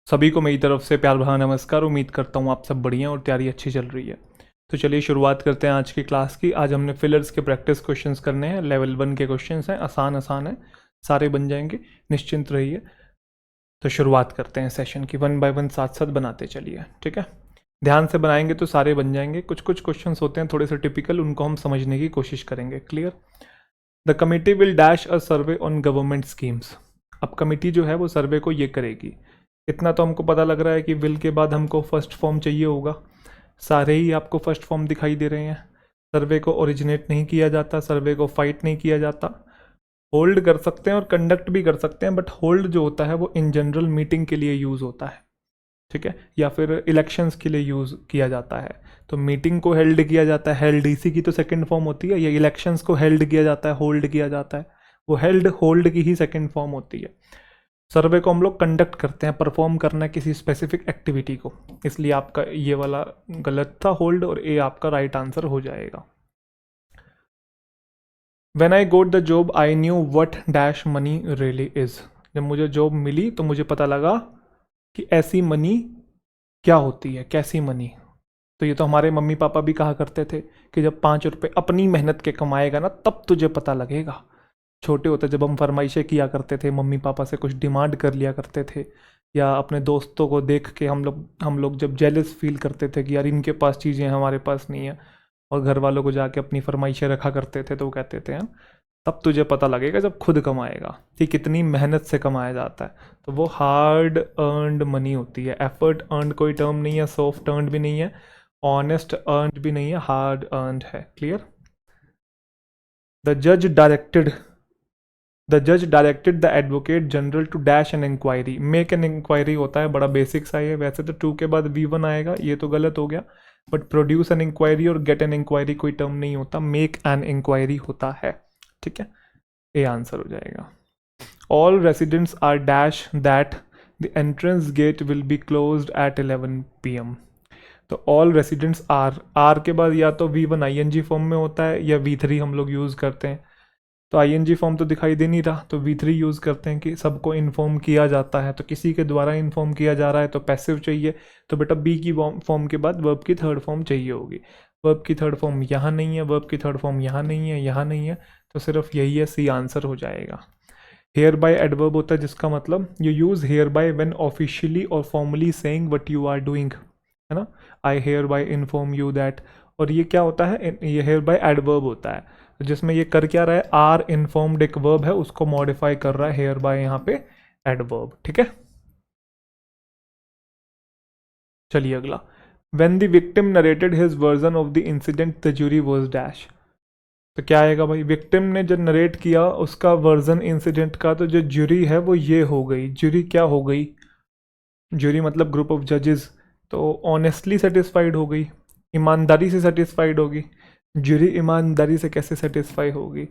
सभी को मेरी तरफ से प्यार भरा नमस्कार। उम्मीद करता हूँ आप सब बढ़िया और तैयारी अच्छी चल रही है। तो चलिए शुरुआत करते हैं आज की क्लास की। आज हमने फिलर्स के प्रैक्टिस क्वेश्चंस करने हैं। लेवल 1 के क्वेश्चंस हैं, आसान आसान है, सारे बन जाएंगे, निश्चिंत रहिए। तो शुरुआत करते हैं सेशन की, 1 बाय 1 साथ साथ बनाते चलिए, ठीक है। ध्यान से बनाएंगे तो सारे बन जाएंगे। कुछ कुछ क्वेश्चन होते हैं थोड़े से टिपिकल, उनको हम समझने की कोशिश करेंगे। Clear. The committee will dash a survey on government schemes. अब कमिटी जो है वो सर्वे को ये करेगी। इतना तो हमको पता लग रहा है कि विल के बाद हमको फर्स्ट फॉर्म चाहिए होगा। सारे ही आपको फर्स्ट फॉर्म दिखाई दे रहे हैं। सर्वे को ओरिजिनेट नहीं किया जाता, सर्वे को फाइट नहीं किया जाता। होल्ड कर सकते हैं और कंडक्ट भी कर सकते हैं, बट होल्ड जो होता है वो इन जनरल मीटिंग के लिए यूज़ होता है, ठीक है, या फिर इलेक्शंस के लिए यूज़ किया जाता है। तो मीटिंग को हेल्ड किया जाता है, हेल्ड इसी की तो सेकंड फॉर्म होती है। या इलेक्शंस को हेल्ड किया जाता है, होल्ड किया जाता है, वो हेल्ड होल्ड की ही सेकंड फॉर्म होती है। सर्वे को हम लोग कंडक्ट करते हैं, परफॉर्म करना है किसी स्पेसिफिक एक्टिविटी को, इसलिए आपका ये वाला गलत था, होल्ड, और ए आपका राइट आंसर हो जाएगा। When I got the job, I knew what dash money really is. जब मुझे जॉब मिली तो मुझे पता लगा कि ऐसी मनी क्या होती है, कैसी मनी। तो ये तो हमारे मम्मी पापा भी कहा करते थे कि जब 5 रुपए अपनी मेहनत के कमाएगा ना तब तुझे पता लगेगा। छोटे होते जब हम फरमाइशें किया करते थे, मम्मी पापा से कुछ डिमांड कर लिया करते थे, या अपने दोस्तों को देख के हम लोग जब जेलस फील करते थे कि यार इनके पास चीज़ें हैं हमारे पास नहीं है, और घर वालों को जाके अपनी फरमाइशें रखा करते थे, तो वो कहते थे हैं तब तुझे पता लगेगा जब खुद कमाएगा कि कितनी मेहनत से कमाया जाता है। तो वो हार्ड अर्नड मनी होती है। एफर्ट अर्नड कोई टर्म नहीं है, सॉफ्ट अर्नड भी नहीं है, ऑनेस्ट अर्नड भी नहीं है, हार्ड अर्नड है। क्लियर। द जज डायरेक्टेड द जज directed the advocate general to dash an inquiry. Make an inquiry होता है, बड़ा बेसिक सा है। वैसे तो 2 के बाद V1 आएगा, ये तो गलत हो गया, बट प्रोड्यूस एन इंक्वायरी और गेट एन इंक्वायरी कोई टर्म नहीं होता, मेक एन इंक्वायरी होता है, ठीक है। ए आंसर हो जाएगा। All residents are dash that the entrance gate will be closed at 11 PM। तो ऑल रेसिडेंट्स आर के बाद या तो V1 ING फॉर्म में होता है या V3 हम लोग यूज़ करते हैं। तो ING फॉर्म तो दिखाई दे नहीं रहा, तो V3 यूज़ करते हैं कि सबको इन्फॉर्म किया जाता है। तो किसी के द्वारा इन्फॉर्म किया जा रहा है तो पैसिव चाहिए। तो बेटा बी की फॉर्म के बाद वर्ब की थर्ड फॉर्म चाहिए होगी। वर्ब की थर्ड फॉर्म यहाँ नहीं है, वर्ब की थर्ड फॉर्म यहाँ नहीं है, यहाँ नहीं है, तो सिर्फ यही है, सी आंसर हो जाएगा। हेयर बाय एडवर्ब होता है जिसका मतलब you use hereby when officially और formally saying what you are doing, है ना। I hereby inform you that. और ये क्या होता है, ये हेयर बाय एडवर्ब होता है, तो जिसमें ये कर क्या रहा है, आर इन्फॉर्म्ड एक वर्ब है, उसको मॉडिफाई कर रहा है हेयर बाय यहाँ पे एडवर्ब, ठीक है। चलिए अगला। When the victim narrated his version of the incident the jury was dash. तो क्या आएगा भाई, विक्टिम ने जो नरेट किया उसका वर्जन इंसिडेंट का, तो जो ज्यूरी है वो ये हो गई। ज्यूरी क्या हो गई, ज्यूरी मतलब ग्रुप ऑफ जजेस। तो ऑनेस्टली सेटिस्फाइड हो गई, ईमानदारी से सेटिस्फाइड होगी। ज्यूरी ईमानदारी से कैसे सेटिस्फाई होगी,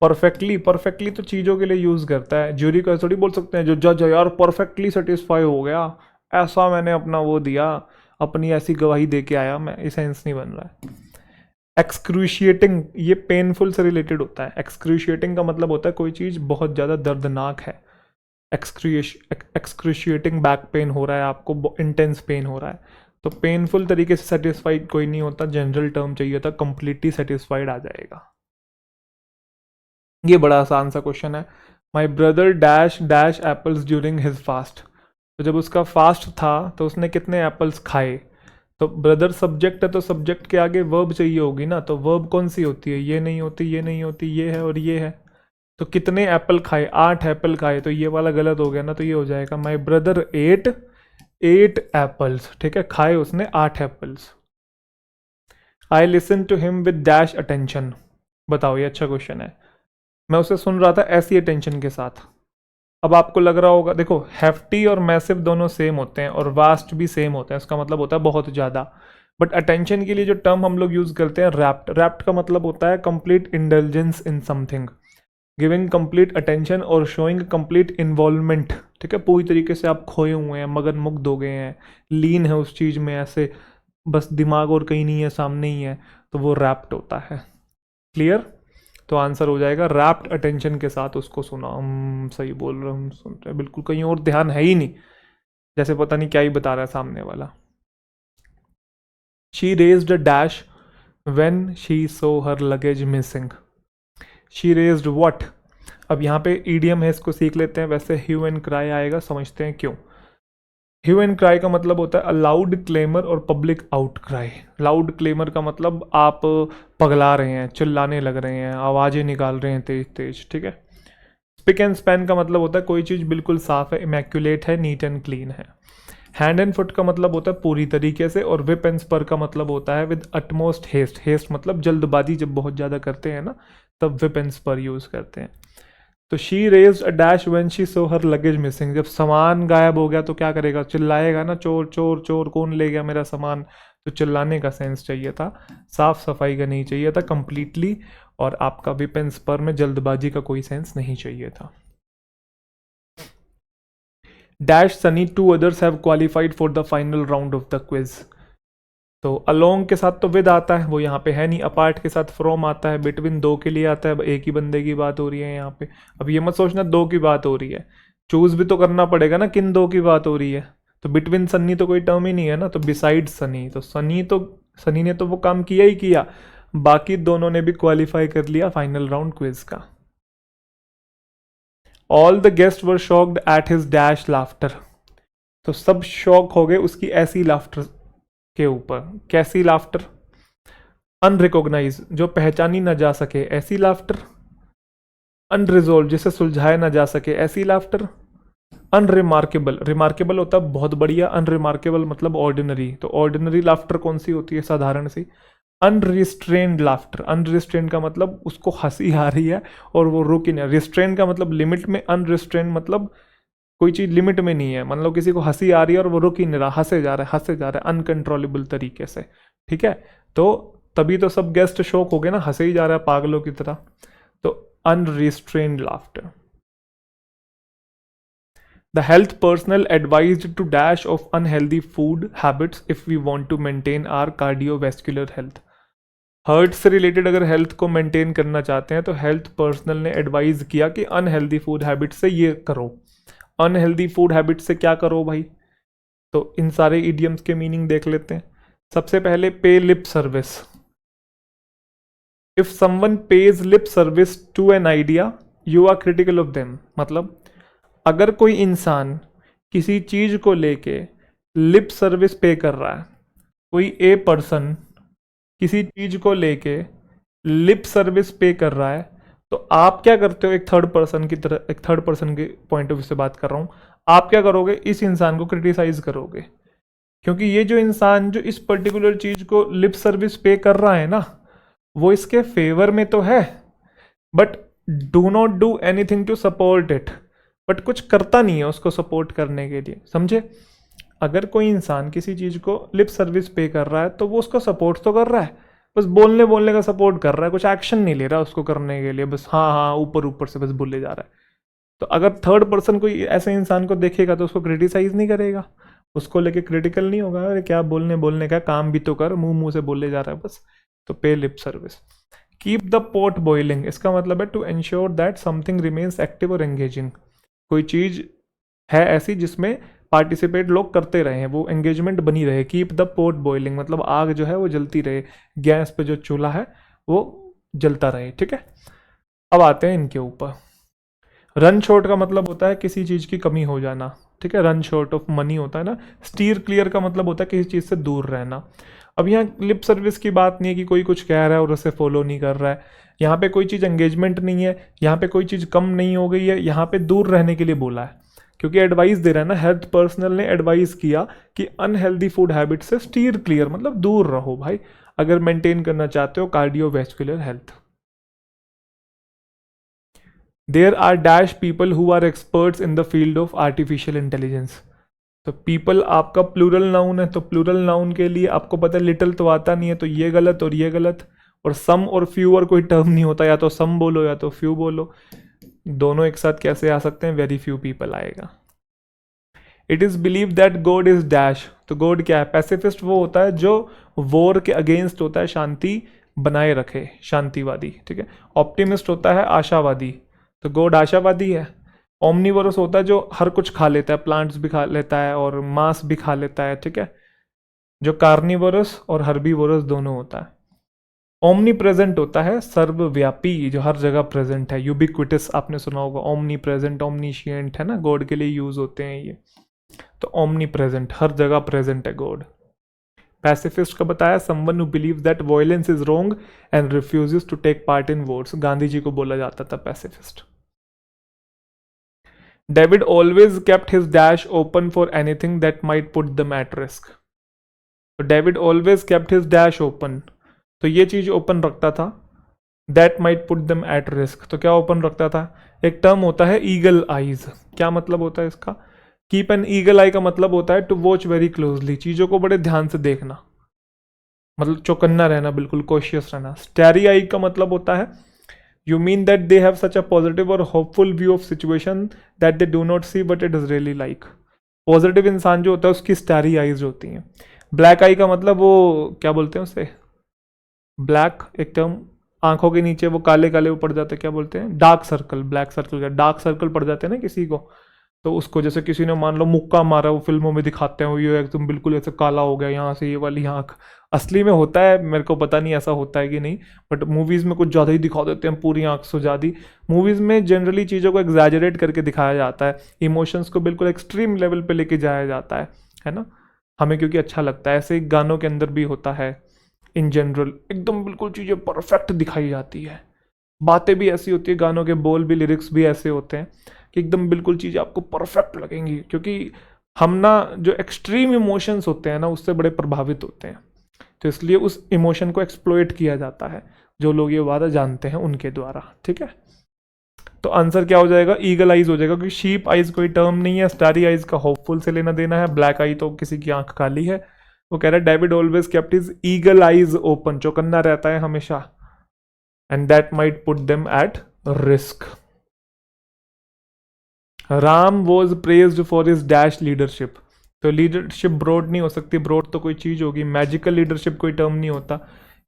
परफेक्टली। परफेक्टली तो चीज़ों के लिए यूज़ करता है, ज्यूरी को थोड़ी बोल सकते हैं जो जज है यार परफेक्टली सेटिस्फाई हो गया, ऐसा मैंने अपना वो दिया, अपनी ऐसी गवाही दे के आया मैं, ये सेंस नहीं बन रहा है। एक्सक्रूशिएटिंग, ये पेनफुल से रिलेटेड होता है। एक्सक्रूशिएटिंग का मतलब होता है कोई चीज़ बहुत ज़्यादा दर्दनाक है। एक्सक्रूशिएटिंग बैक पेन हो रहा है आपको, इंटेंस पेन हो रहा है, तो पेनफुल तरीके से सेटिस्फाइड कोई नहीं होता, जनरल टर्म चाहिए था, कंप्लीटली सेटिस्फाइड आ जाएगा। ये बड़ा आसान सा क्वेश्चन है। My brother dash dash apples during his fast. तो जब उसका फास्ट था तो उसने कितने एप्पल्स खाए। तो ब्रदर सब्जेक्ट है, तो सब्जेक्ट के आगे वर्ब चाहिए होगी ना, तो वर्ब कौन सी होती है, ये नहीं होती, ये नहीं होती, ये है और ये है। तो कितने एप्पल खाए, 8 एप्पल खाए, तो ये वाला गलत हो गया ना, तो ये हो जाएगा माई ब्रदर एट 8 एप्पल्स, ठीक है, खाए उसने 8 apples. I listen to him with dash attention. बताओ, ये अच्छा क्वेश्चन है। मैं उसे सुन रहा था ऐसी अटेंशन के साथ। अब आपको लग रहा होगा, देखो हेफ्टी और मैसिव दोनों सेम होते हैं और वास्ट भी सेम होते हैं, इसका मतलब होता है बहुत ज़्यादा। बट अटेंशन के लिए जो टर्म हम लोग यूज़ करते हैं रैप्ट, रैप्ट का मतलब होता है complete intelligence in something, giving complete attention और शोइंग कंप्लीट इन्वॉल्वमेंट, ठीक है, पूरी तरीके से आप खोए हुए हैं, मगन मुग्ध हो गए हैं, लीन है उस चीज़ में, ऐसे बस दिमाग और कहीं नहीं है, सामने ही है, तो वो रैप्ट होता है। क्लियर। तो आंसर हो जाएगा रैप्ट अटेंशन के साथ उसको सुना। हम सही बोल रहे, हम सुन रहे बिल्कुल, कहीं और ध्यान है ही नहीं। जैसे पता नहीं क्या ही बता रहा है सामने वाला। She raised a dash when she so her luggage missing. She raised what. अब यहाँ पे ईडियम है, इसको सीख लेते हैं। वैसे ह्यू एंड क्राई आएगा, समझते हैं क्यों। ह्यू एंड क्राई का मतलब होता है अ लाउड क्लेमर और public out cry. Loud claimer का मतलब आप पगला रहे हैं, चिल्लाने लग रहे हैं, आवाज़ें निकाल रहे हैं तेज तेज, ठीक है। स्पिक एंड स्पैन का मतलब होता है कोई चीज़ बिल्कुल साफ है, इमैक्यूलेट है, नीट एंड क्लीन है। हैंड एंड फुट का मतलब होता है पूरी तरीके से, और विप एंड स्पर का मतलब होता है विद अटमोस्ट हेस्ट। हेस्ट मतलब जल्दबाजी, जब बहुत ज़्यादा करते हैं ना तब विप एंड स्पर यूज़ करते हैं। तो she raised a dash when she so her luggage missing. जब सामान गायब हो गया तो क्या करेगा, चिल्लाएगा ना, चोर चोर चोर, कौन ले गया मेरा सामान। तो चिल्लाने का सेंस चाहिए था, साफ सफाई का नहीं चाहिए था कंप्लीटली, और आपका विप एंड स्पर में जल्दबाजी का कोई सेंस नहीं चाहिए था। Dash Sunny two others have qualified for the final round of the quiz. तो अलोंग के साथ तो विद आता है, वो यहाँ पे है नहीं। अपार्ट के साथ फ्रॉम आता है, बिटवीन दो के लिए आता है, एक ही बंदे की बात हो रही है यहाँ पे। अब ये मत सोचना दो की बात हो रही है, चूज भी तो करना पड़ेगा ना किन दो की बात हो रही है। तो बिटवीन सनी तो कोई टर्म ही नहीं है ना, तो बिसाइड सनी, तो सनी ने तो वो काम किया ही किया, बाकी दोनों ने भी क्वालिफाई कर लिया फाइनल राउंड क्विज का। All the guest were shocked at his dash laughter. तो सब शॉक हो गए उसकी ऐसी लाफ्टर के ऊपर। कैसी लाफ्टर? अनरिकॉग्नाइज, जो पहचानी ना जा सके ऐसी लाफ्टर। अनरिजोल्व, जिसे सुलझाया ना जा सके ऐसी लाफ्टर। अनरिमार्केबल, रिमार्केबल होता है बहुत बढ़िया, अनरिमार्केबल मतलब ऑर्डिनरी। तो ऑर्डिनरी लाफ्टर कौन सी होती है, साधारण सी। अनरिस्ट्रेन्ड लाफ्टर, अनरिस्ट्रेन्ड का मतलब उसको हंसी आ रही है और वो रुक ही नहीं। रिस्ट्रेन का मतलब लिमिट में, अनरिस्ट्रेन्ड मतलब कोई चीज़ लिमिट में नहीं है, मतलब किसी को हंसी आ रही है और वो रुक ही नहीं रहा, हंसे जा रहा है हंसे जा रहा है अनकंट्रोलेबल तरीके से, ठीक है। तो तभी तो सब गेस्ट शॉक हो गए ना, हंसे ही जा रहा है पागलों की तरह। तो unrestrained laughter. The health personal advised to dash off unhealthy food habits if we want to maintain our cardiovascular health. Heart से रिलेटेड अगर हेल्थ को मेंटेन करना चाहते हैं तो हेल्थ पर्सनल ने एडवाइज किया कि अनहेल्दी फूड हैबिट से ये करो। अनहेल्दी फूड हैबिट से क्या करो भाई, तो इन सारे इडियम्स के मीनिंग देख लेते हैं। सबसे पहले pay lip service. If someone pays lip service to an idea you are critical of them. मतलब अगर कोई इंसान किसी चीज को लेके लिप सर्विस पे कर रहा है, कोई ए पर्सन किसी चीज को लेके लिप सर्विस पे कर रहा है, तो आप क्या करते हो, एक थर्ड पर्सन की तरह, एक थर्ड पर्सन के पॉइंट ऑफ व्यू से बात कर रहा हूं, आप क्या करोगे, इस इंसान को क्रिटिसाइज करोगे। क्योंकि ये जो इंसान जो इस पर्टिकुलर चीज को लिप सर्विस पे कर रहा है ना, वो इसके फेवर में तो है, but do not do anything to support it. But कुछ करता नहीं है उसको सपोर्ट करने के लिए, समझे। अगर कोई इंसान किसी चीज को लिप सर्विस पे कर रहा है तो वो उसको सपोर्ट तो कर रहा है, बस बोलने बोलने का सपोर्ट कर रहा है, कुछ एक्शन नहीं ले रहा उसको करने के लिए, बस हाँ हाँ ऊपर ऊपर से बस बोले जा रहा है। तो अगर थर्ड पर्सन कोई ऐसे इंसान को देखेगा तो उसको क्रिटिसाइज नहीं करेगा, उसको लेके क्रिटिकल नहीं होगा, अरे क्या बोलने बोलने का, काम भी तो कर, मुंह मुंह से बोले जा रहा है बस। तो pay lip service. Keep the pot boiling, इसका मतलब है to ensure that something remains active और एंगेजिंग। कोई चीज है ऐसी जिसमें पार्टिसिपेट लोग करते रहे हैं, वो एंगेजमेंट बनी रहे। कीप द पॉट बॉइलिंग मतलब आग जो है वो जलती रहे, गैस पे जो चूल्हा है वो जलता रहे, ठीक है। अब आते हैं इनके ऊपर। रन शॉर्ट का मतलब होता है किसी चीज़ की कमी हो जाना, ठीक है, रन शॉर्ट ऑफ मनी होता है ना। स्टीयर क्लियर का मतलब होता है किसी चीज़ से दूर रहना। अब यहाँ लिप सर्विस की बात नहीं है कि कोई कुछ कह रहा है और उसे फॉलो नहीं कर रहा है, यहाँ पे कोई चीज़ एंगेजमेंट नहीं है, यहाँ पे कोई चीज़ कम नहीं हो गई है, यहाँ पे दूर रहने के लिए बोला है, क्योंकि एडवाइस दे रहा है ना, हेल्थ पर्सनल ने एडवाइस किया कि अनहेल्दी फूड हैबिट से स्टीयर क्लियर मतलब दूर रहो भाई, अगर मेंटेन करना चाहते हो cardiovascular health. There are dash people who are experts in the field of artificial intelligence. तो पीपल आपका प्लूरल नाउन है, तो प्लूरल नाउन के लिए आपको पता है लिटिल तो आता नहीं है, तो ये गलत और ये गलत। और सम और फ्यू और कोई टर्म नहीं होता, या तो सम बोलो या तो फ्यू बोलो, दोनों एक साथ कैसे आ सकते हैं, वेरी फ्यू पीपल आएगा। It is believe that God is dash. तो गॉड क्या है, पैसिफिस्ट वो होता है जो वॉर के अगेंस्ट होता है, शांति बनाए रखे, शांतिवादी, ठीक है। ऑप्टिमिस्ट होता है आशावादी, तो गॉड आशावादी है। ओमनीवोरस होता है जो हर कुछ खा लेता है, प्लांट्स भी खा लेता है और मांस भी खा लेता है, ठीक है। जो कार्निवोरस और हर्बीवोरस दोनों होता है। ओमनी प्रेजेंट होता है सर्वव्यापी, जो हर जगह प्रेजेंट है। यूबिक्विटस आपने सुना होगा, ओमनी प्रेजेंट, ओमनीशिएंट, है ना, गॉड के लिए यूज होते हैं ये। तो ओमनी प्रेजेंट, हर जगह प्रेजेंट है गॉड। पैसिफिस्ट का बताया, someone who believe that violence is wrong and refuses to take part in wars. Gandhi ji को बोला जाता था pacifist. David always kept his dash open for anything that might put them at risk. तो David always kept his dash open, तो ये चीज open रखता था। That might put them at risk, तो क्या ओपन रखता था? एक टर्म होता है ईगल आईज। क्या मतलब होता है इसका? कीप एन ईगल आई का मतलब होता है टू वॉच वेरी क्लोजली, चीजों को बड़े ध्यान से देखना, मतलब चौकन्ना रहना, बिल्कुल कॉशियस रहना। स्टैरी आई का मतलब होता है you mean that they have such a positive और hopeful view of situation that they do not see but it is really like. Positive इंसान जो होता है उसकी स्टैरी आईज होती हैं। ब्लैक आई का मतलब वो क्या बोलते हैं उसे, ब्लैक एक टर्म, आंखों के नीचे वो काले काले वो पड़ जाते हैं, क्या बोलते हैं? Dark circle. ब्लैक सर्कल का डार्क सर्कल पड़ जाते हैं ना किसी को, तो उसको जैसे किसी ने मान लो मुक्का मारा, वो फिल्मों में दिखाते हैं, वो ये एकदम बिल्कुल ऐसे काला हो गया यहाँ से, ये वाली आंख। असली में होता है, मेरे को पता नहीं ऐसा होता है कि नहीं, बट मूवीज़ में कुछ ज़्यादा ही दिखा देते हैं, पूरी आंख सुझा दी। मूवीज़ में जनरली चीज़ों को एग्जैजरेट करके दिखाया जाता है, इमोशंस को बिल्कुल एक्सट्रीम लेवल पे लेके जाया जाता है ना, हमें क्योंकि अच्छा लगता है। ऐसे ही गानों के अंदर भी होता है, इन जनरल एकदम बिल्कुल चीज़ें परफेक्ट दिखाई जाती है, बातें भी ऐसी होती है, गानों के बोल भी, लिरिक्स भी ऐसे होते हैं कि एकदम बिल्कुल चीज़ें आपको परफेक्ट लगेंगी, क्योंकि हम ना जो एक्सट्रीम इमोशंस होते हैं ना उससे बड़े प्रभावित होते हैं, तो इसलिए उस इमोशन को एक्सप्लॉइट किया जाता है, जो लोग ये वादा जानते हैं उनके द्वारा, ठीक है। तो आंसर क्या हो जाएगा? ईगल आइज हो जाएगा, क्योंकि शीप आइज कोई टर्म नहीं है, स्टारी आइज का होपफुल से लेना देना है, ब्लैक आई तो किसी की आंख काली है। वो कह रहा है David always kept his eagle eyes open, चौकन्ना रहता है हमेशा, and that might put them at risk. Ram was praised for his dash leadership, तो लीडरशिप ब्रॉड नहीं हो सकती, ब्रॉड तो कोई चीज होगी, मैजिकल लीडरशिप कोई टर्म नहीं होता।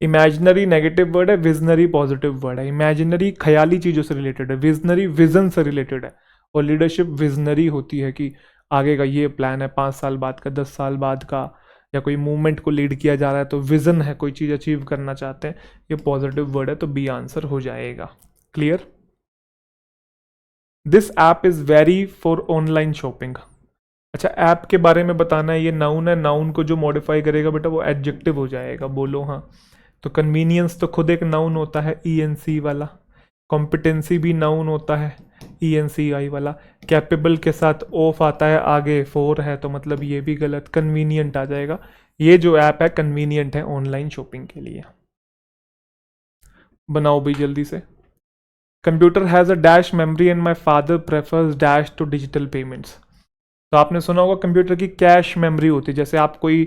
इमेजिनरी नेगेटिव वर्ड है, विजनरी पॉजिटिव वर्ड है। इमेजिनरी ख्याली चीजों से रिलेटेड है, विजनरी विजन से रिलेटेड है, और लीडरशिप विजनरी होती है कि आगे का ये प्लान है, 5 साल बाद का, 10 साल बाद का, या कोई मूवमेंट को लीड किया जा रहा है तो विजन है, कोई चीज अचीव करना चाहते हैं, ये पॉजिटिव वर्ड है, तो बी आंसर हो जाएगा। Clear? This app is very for online shopping. अच्छा, ऐप के बारे में बताना है, ये नाउन है, नाउन को जो मॉडिफाई करेगा बेटा वो एडजेक्टिव हो जाएगा, बोलो हाँ। तो कन्वीनियंस तो खुद एक नाउन होता है, ENC वाला। कॉम्पिटेंसी भी नाउन होता है, ENCI वाला। कैपेबल के साथ ऑफ आता है आगे, फॉर है, तो मतलब ये भी गलत, कन्वीनियंट आ जाएगा। ये जो ऐप है कन्वीनियंट है ऑनलाइन शॉपिंग के लिए। बनाओ भाई जल्दी से। Computer has a dash memory and my father prefers dash to digital payments. तो आपने सुना होगा कंप्यूटर की कैश मेमोरी होती है, जैसे आप कोई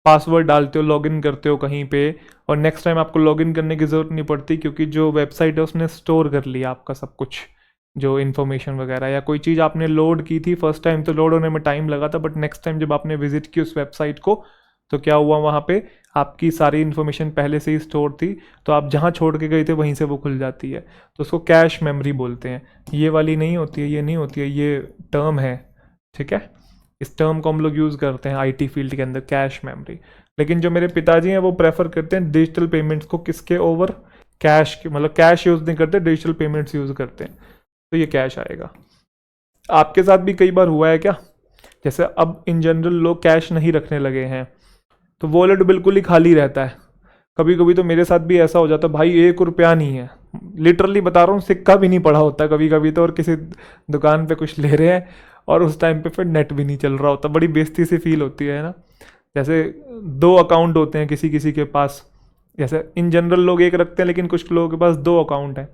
पासवर्ड डालते हो, लॉगिन करते हो कहीं पे, और नेक्स्ट टाइम आपको लॉगिन करने की ज़रूरत नहीं पड़ती, क्योंकि जो वेबसाइट है उसने स्टोर कर लिया आपका सब कुछ, जो इन्फॉर्मेशन वगैरह। या कोई चीज़ आपने लोड की थी फर्स्ट टाइम, तो लोड होने में टाइम लगा था, बट नेक्स्ट टाइम जब आपने विजिट की उस वेबसाइट को, तो क्या हुआ, वहाँ पे आपकी सारी इन्फॉर्मेशन पहले से ही स्टोर थी, तो आप जहाँ छोड़ के गए थे वहीं से वो खुल जाती है, तो उसको कैश मेमोरी बोलते हैं। ये वाली नहीं होती है, ये नहीं होती है, ये टर्म है, ठीक है। इस टर्म को हम लोग यूज़ करते हैं IT फील्ड के अंदर, कैश मेमोरी। लेकिन जो मेरे पिताजी हैं वो प्रेफर करते हैं डिजिटल पेमेंट्स को, किसके ओवर? कैश के, मतलब कैश यूज़ नहीं करते, डिजिटल पेमेंट्स यूज़ करते हैं, तो ये कैश आएगा। आपके साथ भी कई बार हुआ है क्या? जैसे अब इन जनरल लोग कैश नहीं रखने लगे हैं, तो वॉलेट बिल्कुल ही खाली रहता है। कभी कभी तो मेरे साथ भी ऐसा हो जाता है, भाई 1 रुपया नहीं है, लिटरली बता रहा हूँ, सिक्का भी नहीं पड़ा होता कभी कभी तो, और किसी दुकान पे कुछ ले रहे हैं और उस टाइम पे फिर नेट भी नहीं चल रहा होता, बड़ी बेइज्जती सी फील होती है ना। जैसे 2 अकाउंट होते हैं किसी किसी के पास, जैसे इन जनरल लोग एक रखते हैं, लेकिन कुछ लोगों के पास 2 अकाउंट हैं,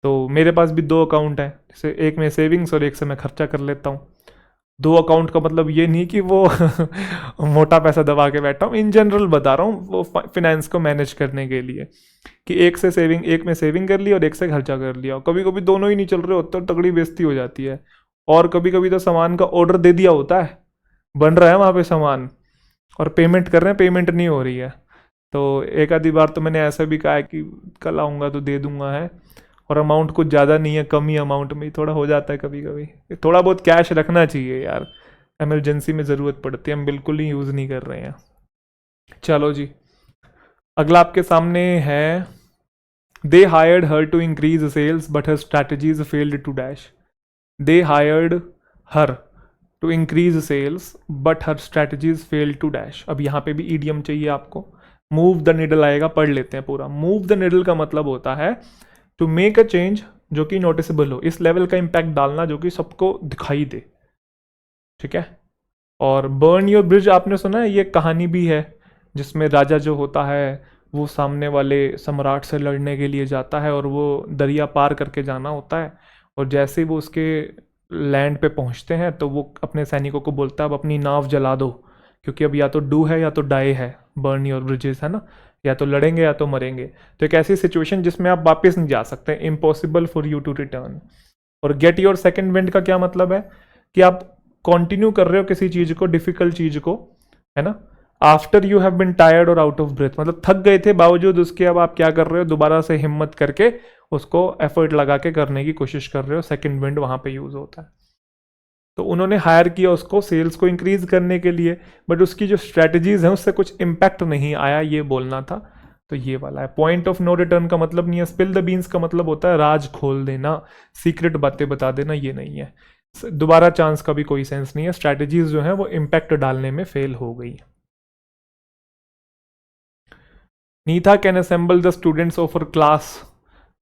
तो मेरे पास भी 2 अकाउंट हैं, जैसे एक में सेविंग्स और एक से मैं खर्चा कर लेता हूँ। 2 अकाउंट का मतलब ये नहीं कि वो मोटा पैसा दबा के बैठा हूँ, इन जनरल बता रहा हूँ, वो फाइनेंस को मैनेज करने के लिए, कि एक से सेविंग, एक में सेविंग कर ली और एक से खर्चा कर लिया। कभी कभी दोनों ही नहीं चल रहे होते, तो तगड़ी बेइज्जती हो जाती है। और कभी कभी तो सामान का ऑर्डर दे दिया होता है, बन रहा है वहाँ पे सामान, और पेमेंट कर रहे हैं, पेमेंट नहीं हो रही है। तो एक आधी बार तो मैंने ऐसा भी कहा है कि कल आऊँगा तो दे दूंगा है, और अमाउंट कुछ ज़्यादा नहीं है, कम ही अमाउंट में ही थोड़ा हो जाता है कभी कभी। थोड़ा बहुत कैश रखना चाहिए यार, इमरजेंसी में ज़रूरत पड़ती है, हम बिल्कुल ही यूज़ नहीं कर रहे हैं। चलो जी, अगला आपके सामने है, they hired her to increase sales but her strategies failed to dash. They hired her to increase sales but her strategies fail to dash. अब यहाँ पे भी ईडियम चाहिए आपको, मूव द निडल आएगा, पढ़ लेते हैं पूरा। मूव द निडल का मतलब होता है टू मेक अ चेंज जो कि नोटिसेबल हो, इस लेवल का इम्पैक्ट डालना जो कि सबको दिखाई दे, ठीक है। और बर्न योर ब्रिज आपने सुना है, ये कहानी भी है जिसमें राजा जो होता है वो सामने वाले सम्राट से लड़ने के लिए जाता है और वो दरिया पार करके जाना होता है, और जैसे ही वो उसके लैंड पे पहुंचते हैं तो वो अपने सैनिकों को बोलता है अब अपनी नाव जला दो, क्योंकि अब या तो डू है या तो डाई है, बर्न योर ब्रिजेस है ना, या तो लड़ेंगे या तो मरेंगे। तो एक ऐसी सिचुएशन जिसमें आप वापस नहीं जा सकते, impossible for you to return. और गेट योर सेकेंड विंड का क्या मतलब है कि आप कंटिन्यू कर रहे हो किसी चीज को, डिफिकल्ट चीज को, है ना, after you have been tired और आउट ऑफ ब्रेथ, मतलब थक गए थे बावजूद उसके अब आप क्या कर रहे हो, दोबारा से हिम्मत करके उसको एफर्ट लगा के करने की कोशिश कर रहे हो, सेकंड विंड वहां पे यूज होता है। तो उन्होंने हायर किया उसको सेल्स को इंक्रीज करने के लिए, बट उसकी जो स्ट्रेटजीज हैं उससे कुछ इम्पैक्ट नहीं आया, ये बोलना था। तो ये वाला है। पॉइंट ऑफ नो रिटर्न का मतलब नहीं है, स्पिल द बीन्स का मतलब होता है राज खोल देना, सीक्रेट बातें बता देना, ये नहीं है। दोबारा चांस का भी कोई सेंस नहीं है, स्ट्रैटेजीज जो है वो इम्पैक्ट डालने में फेल हो गई। Neetha can assemble the students of class,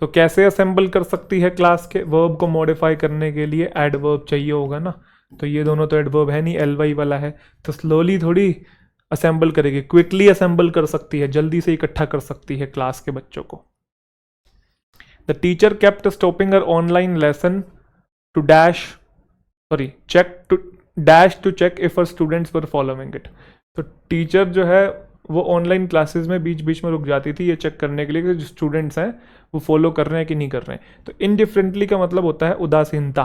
तो कैसे असेंबल कर सकती है क्लास के वर्ब को मॉडिफाई करने के लिए, एडवर्ब चाहिए होगा ना, तो ये दोनों तो एडवर्ब है नहीं, एल वाई वाला है, तो स्लोली थोड़ी असेंबल करेगी, क्विकली असेंबल कर सकती है, जल्दी से इकट्ठा कर सकती है क्लास के बच्चों को। The teacher kept stopping her online lesson to dash, sorry check to dash to check if her students were following it. तो टीचर जो है वो ऑनलाइन क्लासेस में बीच बीच में रुक जाती थी ये चेक करने के लिए कि जो स्टूडेंट्स हैं वो फॉलो कर रहे हैं कि नहीं कर रहे हैं। तो इनडिफरेंटली का मतलब होता है उदासीनता,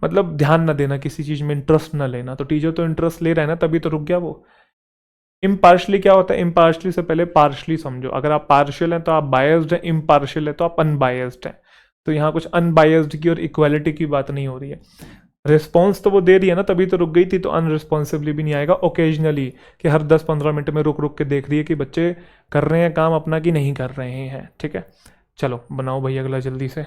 मतलब ध्यान न देना, किसी चीज़ में इंटरेस्ट न लेना। तो टीचर तो इंटरेस्ट ले रहा है ना, तभी तो रुक गया वो। इम्पार्शली क्या होता है, इम्पार्शली से पहले पार्शली समझो, अगर आप पार्शियल हैं तो आप बायस्ड हैं, इम्पार्शियल है तो आप अनबायस्ड हैं। तो यहाँ कुछ अनबायस्ड की और इक्वालिटी की बात नहीं हो रही है। रिस्पॉन्स तो वो दे रही है ना, तभी तो रुक गई थी, तो अनरिस्पॉन्सिवली भी नहीं आएगा। ओकेजनली कि हर 10-15 मिनट में रुक रुक के देख रही है कि बच्चे कर रहे हैं काम अपना कि नहीं कर रहे हैं, ठीक है। चलो बनाओ भाई अगला जल्दी से।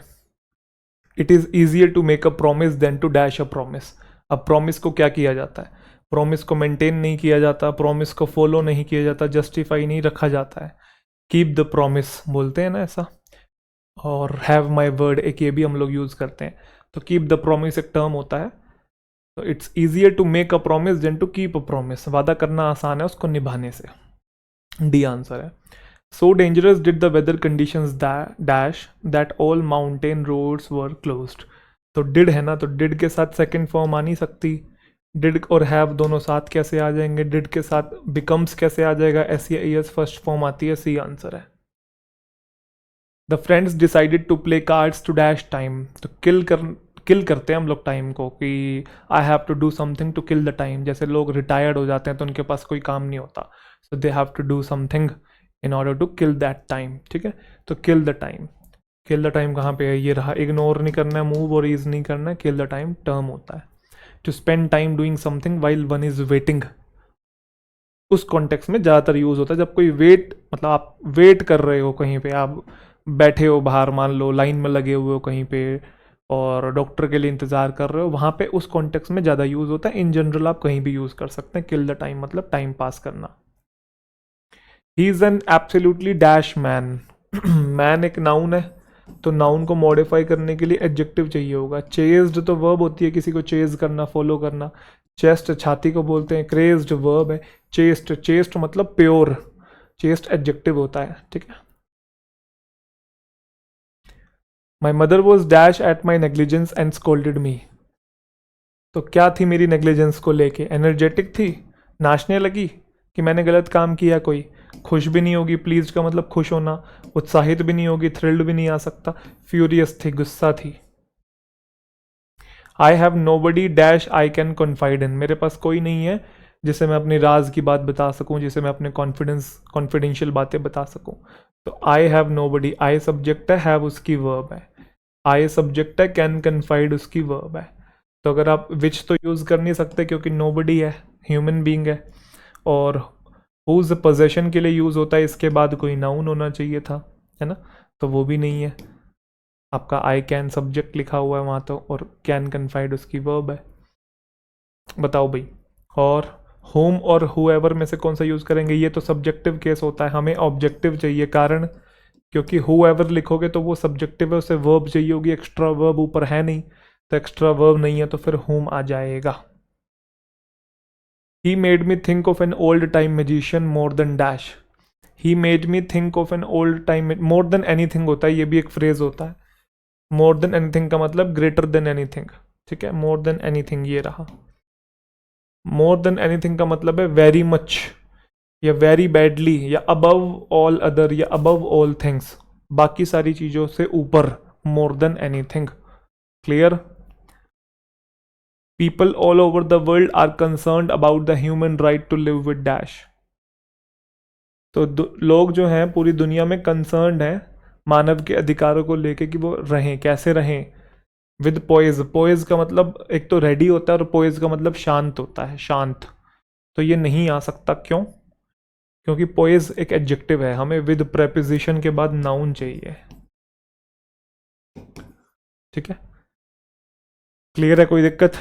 It is easier to make a promise than to dash a promise. अब प्रॉमिस को क्या किया जाता है, प्रॉमिस को मेंटेन नहीं किया जाता, प्रॉमिस को फॉलो नहीं किया जाता, जस्टिफाई नहीं रखा जाता है। कीप द प्रॉमिस बोलते हैं ना ऐसा, और हैव माई वर्ड एक ये भी हम लोग यूज़ करते हैं। तो कीप द प्रॉमिस एक टर्म होता है। तो it's easier to make a promise than to keep a promise, वादा करना आसान है उसको निभाने से। डी आंसर है। So dangerous did the weather conditions dash that all mountain roads were closed. तो डिड है ना, तो डिड के साथ सेकंड फॉर्म आ नहीं सकती, डिड और हैव दोनों साथ कैसे आ जाएंगे, डिड के साथ बिकम्स कैसे आ जाएगा, एस या एस फर्स्ट फॉर्म आती है, सी आंसर है। The friends decided to play cards to dash time. तो किल करते हैं हम लोग टाइम को, कि I have to do something to kill the time. जैसे लोग रिटायर्ड हो जाते हैं तो उनके पास कोई काम नहीं होता, so they have to do something in order to kill that time, ठीक है। तो kill the time, kill the time कहाँ पे है, ये रहा। इग्नोर नहीं करना है, मूव और ईज नहीं करना है, किल द टाइम टर्म होता है। To spend time doing something while one is waiting, उस कॉन्टेक्स्ट में ज़्यादातर यूज़ होता है जब कोई वेट, मतलब आप वेट कर रहे हो कहीं पे, आप बैठे हो बाहर, मान लो लाइन में लगे हुए हो कहीं पे और डॉक्टर के लिए इंतज़ार कर रहे हो, वहाँ पे उस कॉन्टेक्स्ट में ज़्यादा यूज़ होता है। इन जनरल आप कहीं भी यूज़ कर सकते हैं। किल द टाइम मतलब टाइम पास करना। He is an absolutely dash man. Man एक नाउन है, तो नाउन को मॉडिफाई करने के लिए एडजेक्टिव चाहिए होगा। चेज्ड तो वर्ब होती है, किसी को चेज करना, फॉलो करना। चेस्ट छाती को बोलते हैं, क्रेज्ड वर्ब है। चेस्ट, चेस्ट मतलब प्योर, चेस्ट एडजेक्टिव होता है, ठीक है। My mother was dash at my negligence and scolded मी। तो क्या थी मेरी नेग्लिजेंस को लेके, एनर्जेटिक थी, नाचने लगी कि मैंने गलत काम किया कोई। खुश भी नहीं होगी, प्लीज का मतलब खुश होना, उत्साहित भी नहीं होगी, थ्रिल्ड भी नहीं आ सकता। फ्यूरियस थी, गुस्सा थी। I have no buddy dash I can confide in. मेरे पास कोई नहीं है जिसे मैं अपनी राज की बात बता सकूं, जिसे मैं अपने कॉन्फिडेंशियल बातें बता सकूं। तो I have no buddy, I subject है, हैव उसकी वर्ब है। आई सब्जेक्ट है, कैन कन्फाइड उसकी वर्ब है। तो अगर आप विच तो यूज़ कर नहीं सकते क्योंकि नोबडी है, ह्यूमन बीइंग है। और हुज पोजेशन के लिए यूज़ होता है, इसके बाद कोई नाउन होना चाहिए था, है ना, तो वो भी नहीं है। आपका आई कैन सब्जेक्ट लिखा हुआ है वहाँ तो, और कैन कन्फाइड उसकी वर्ब है। बताओ भाई। और होम और हुएवर में से कौन सा यूज़ करेंगे? ये तो सब्जेक्टिव केस होता है, हमें ऑब्जेक्टिव चाहिए। कारण क्योंकि हुएवर लिखोगे तो वो सब्जेक्टिव है, उसे वर्ब चाहिए होगी, एक्स्ट्रा वर्ब ऊपर है नहीं, तो एक्स्ट्रा वर्ब नहीं है तो फिर होम आ जाएगा। He made me think of an old time magician more than dash. He made me think of an old time, more than anything होता है, ये भी एक फ्रेज होता है। मोर देन एनीथिंग का मतलब ग्रेटर देन एनीथिंग, ठीक है, मोर देन एनीथिंग ये रहा। मोर देन एनीथिंग का मतलब है वेरी मच, या वेरी बैडली, या अबव ऑल अदर, या अबव ऑल थिंग्स, बाकी सारी चीजों से ऊपर, more than anything. Clear? People all over the world are concerned about the human right to live with dash. तो लोग जो हैं पूरी दुनिया में कंसर्न्ड हैं मानव के अधिकारों को लेके कि वो रहें, कैसे रहें। विद पोइज, पोइज का मतलब एक तो रेडी होता है, और पोइज का मतलब शांत होता है, शांत। तो ये नहीं आ सकता, क्यों? क्योंकि पोइज एक एडजेक्टिव है, हमें विद प्रेपोजिशन के बाद नाउन चाहिए। ठीक है, क्लियर है? कोई दिक्कत?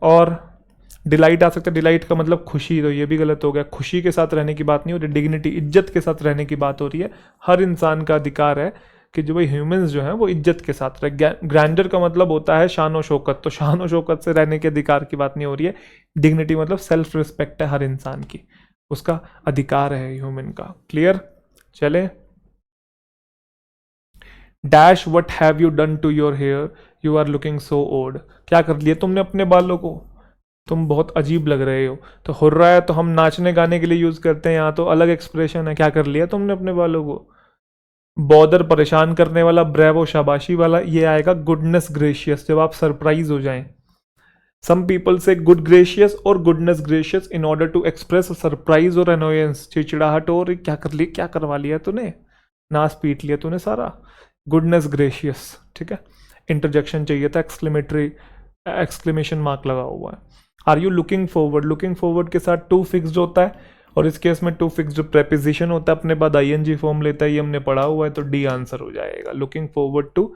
और डिलाइट आ सकता है, डिलाइट का मतलब खुशी, तो ये भी गलत हो गया। खुशी के साथ रहने की बात नहीं हो रही, डिग्निटी, इज्जत के साथ रहने की बात हो रही है। हर इंसान का अधिकार है कि जो भाई ह्यूमंस जो हैं वो इज्जत के साथ रहे। ग्रैंडर का मतलब होता है शान और शौकत, तो शान और शौकत से रहने के अधिकार की बात नहीं हो रही है। डिग्निटी मतलब सेल्फ रिस्पेक्ट है हर इंसान की, उसका अधिकार है ह्यूमन का। क्लियर? चले। Dash what have you done to your hair, you are looking so old. क्या कर लिया तुमने अपने बालों को, तुम बहुत अजीब लग रहे हो। तो हुर्रा है तो हम नाचने गाने के लिए यूज करते हैं, यहाँ तो अलग एक्सप्रेशन है। क्या कर लिया तुमने अपने बालों को? बॉदर, परेशान करने वाला। ब्रेवो, शाबाशी वाला। ये आएगा गुडनेस ग्रेशियस, जब आप सरप्राइज हो जाएं। Some people say good gracious और goodness gracious in order to express surprise और अनोयंस, चिड़चिड़ाहट। और क्या कर लिया, क्या करवा लिया तूने, नाच पीट लिया तूने सारा। गुडनेस ग्रेशियस, ठीक है। इंटरजेक्शन चाहिए था, एक्सक्लेमेटरी, एक्सक्लेमेशन मार्क लगा हुआ है। Are you looking forward, looking forward के साथ टू फिक्स्ड होता है, और इस केस में टू फिक्स्ड प्रेपोजिशन होता है, अपने बाद आईएनजी फॉर्म लेता है, ये हमने पढ़ा हुआ है, तो डी आंसर हो जाएगा। Looking forward to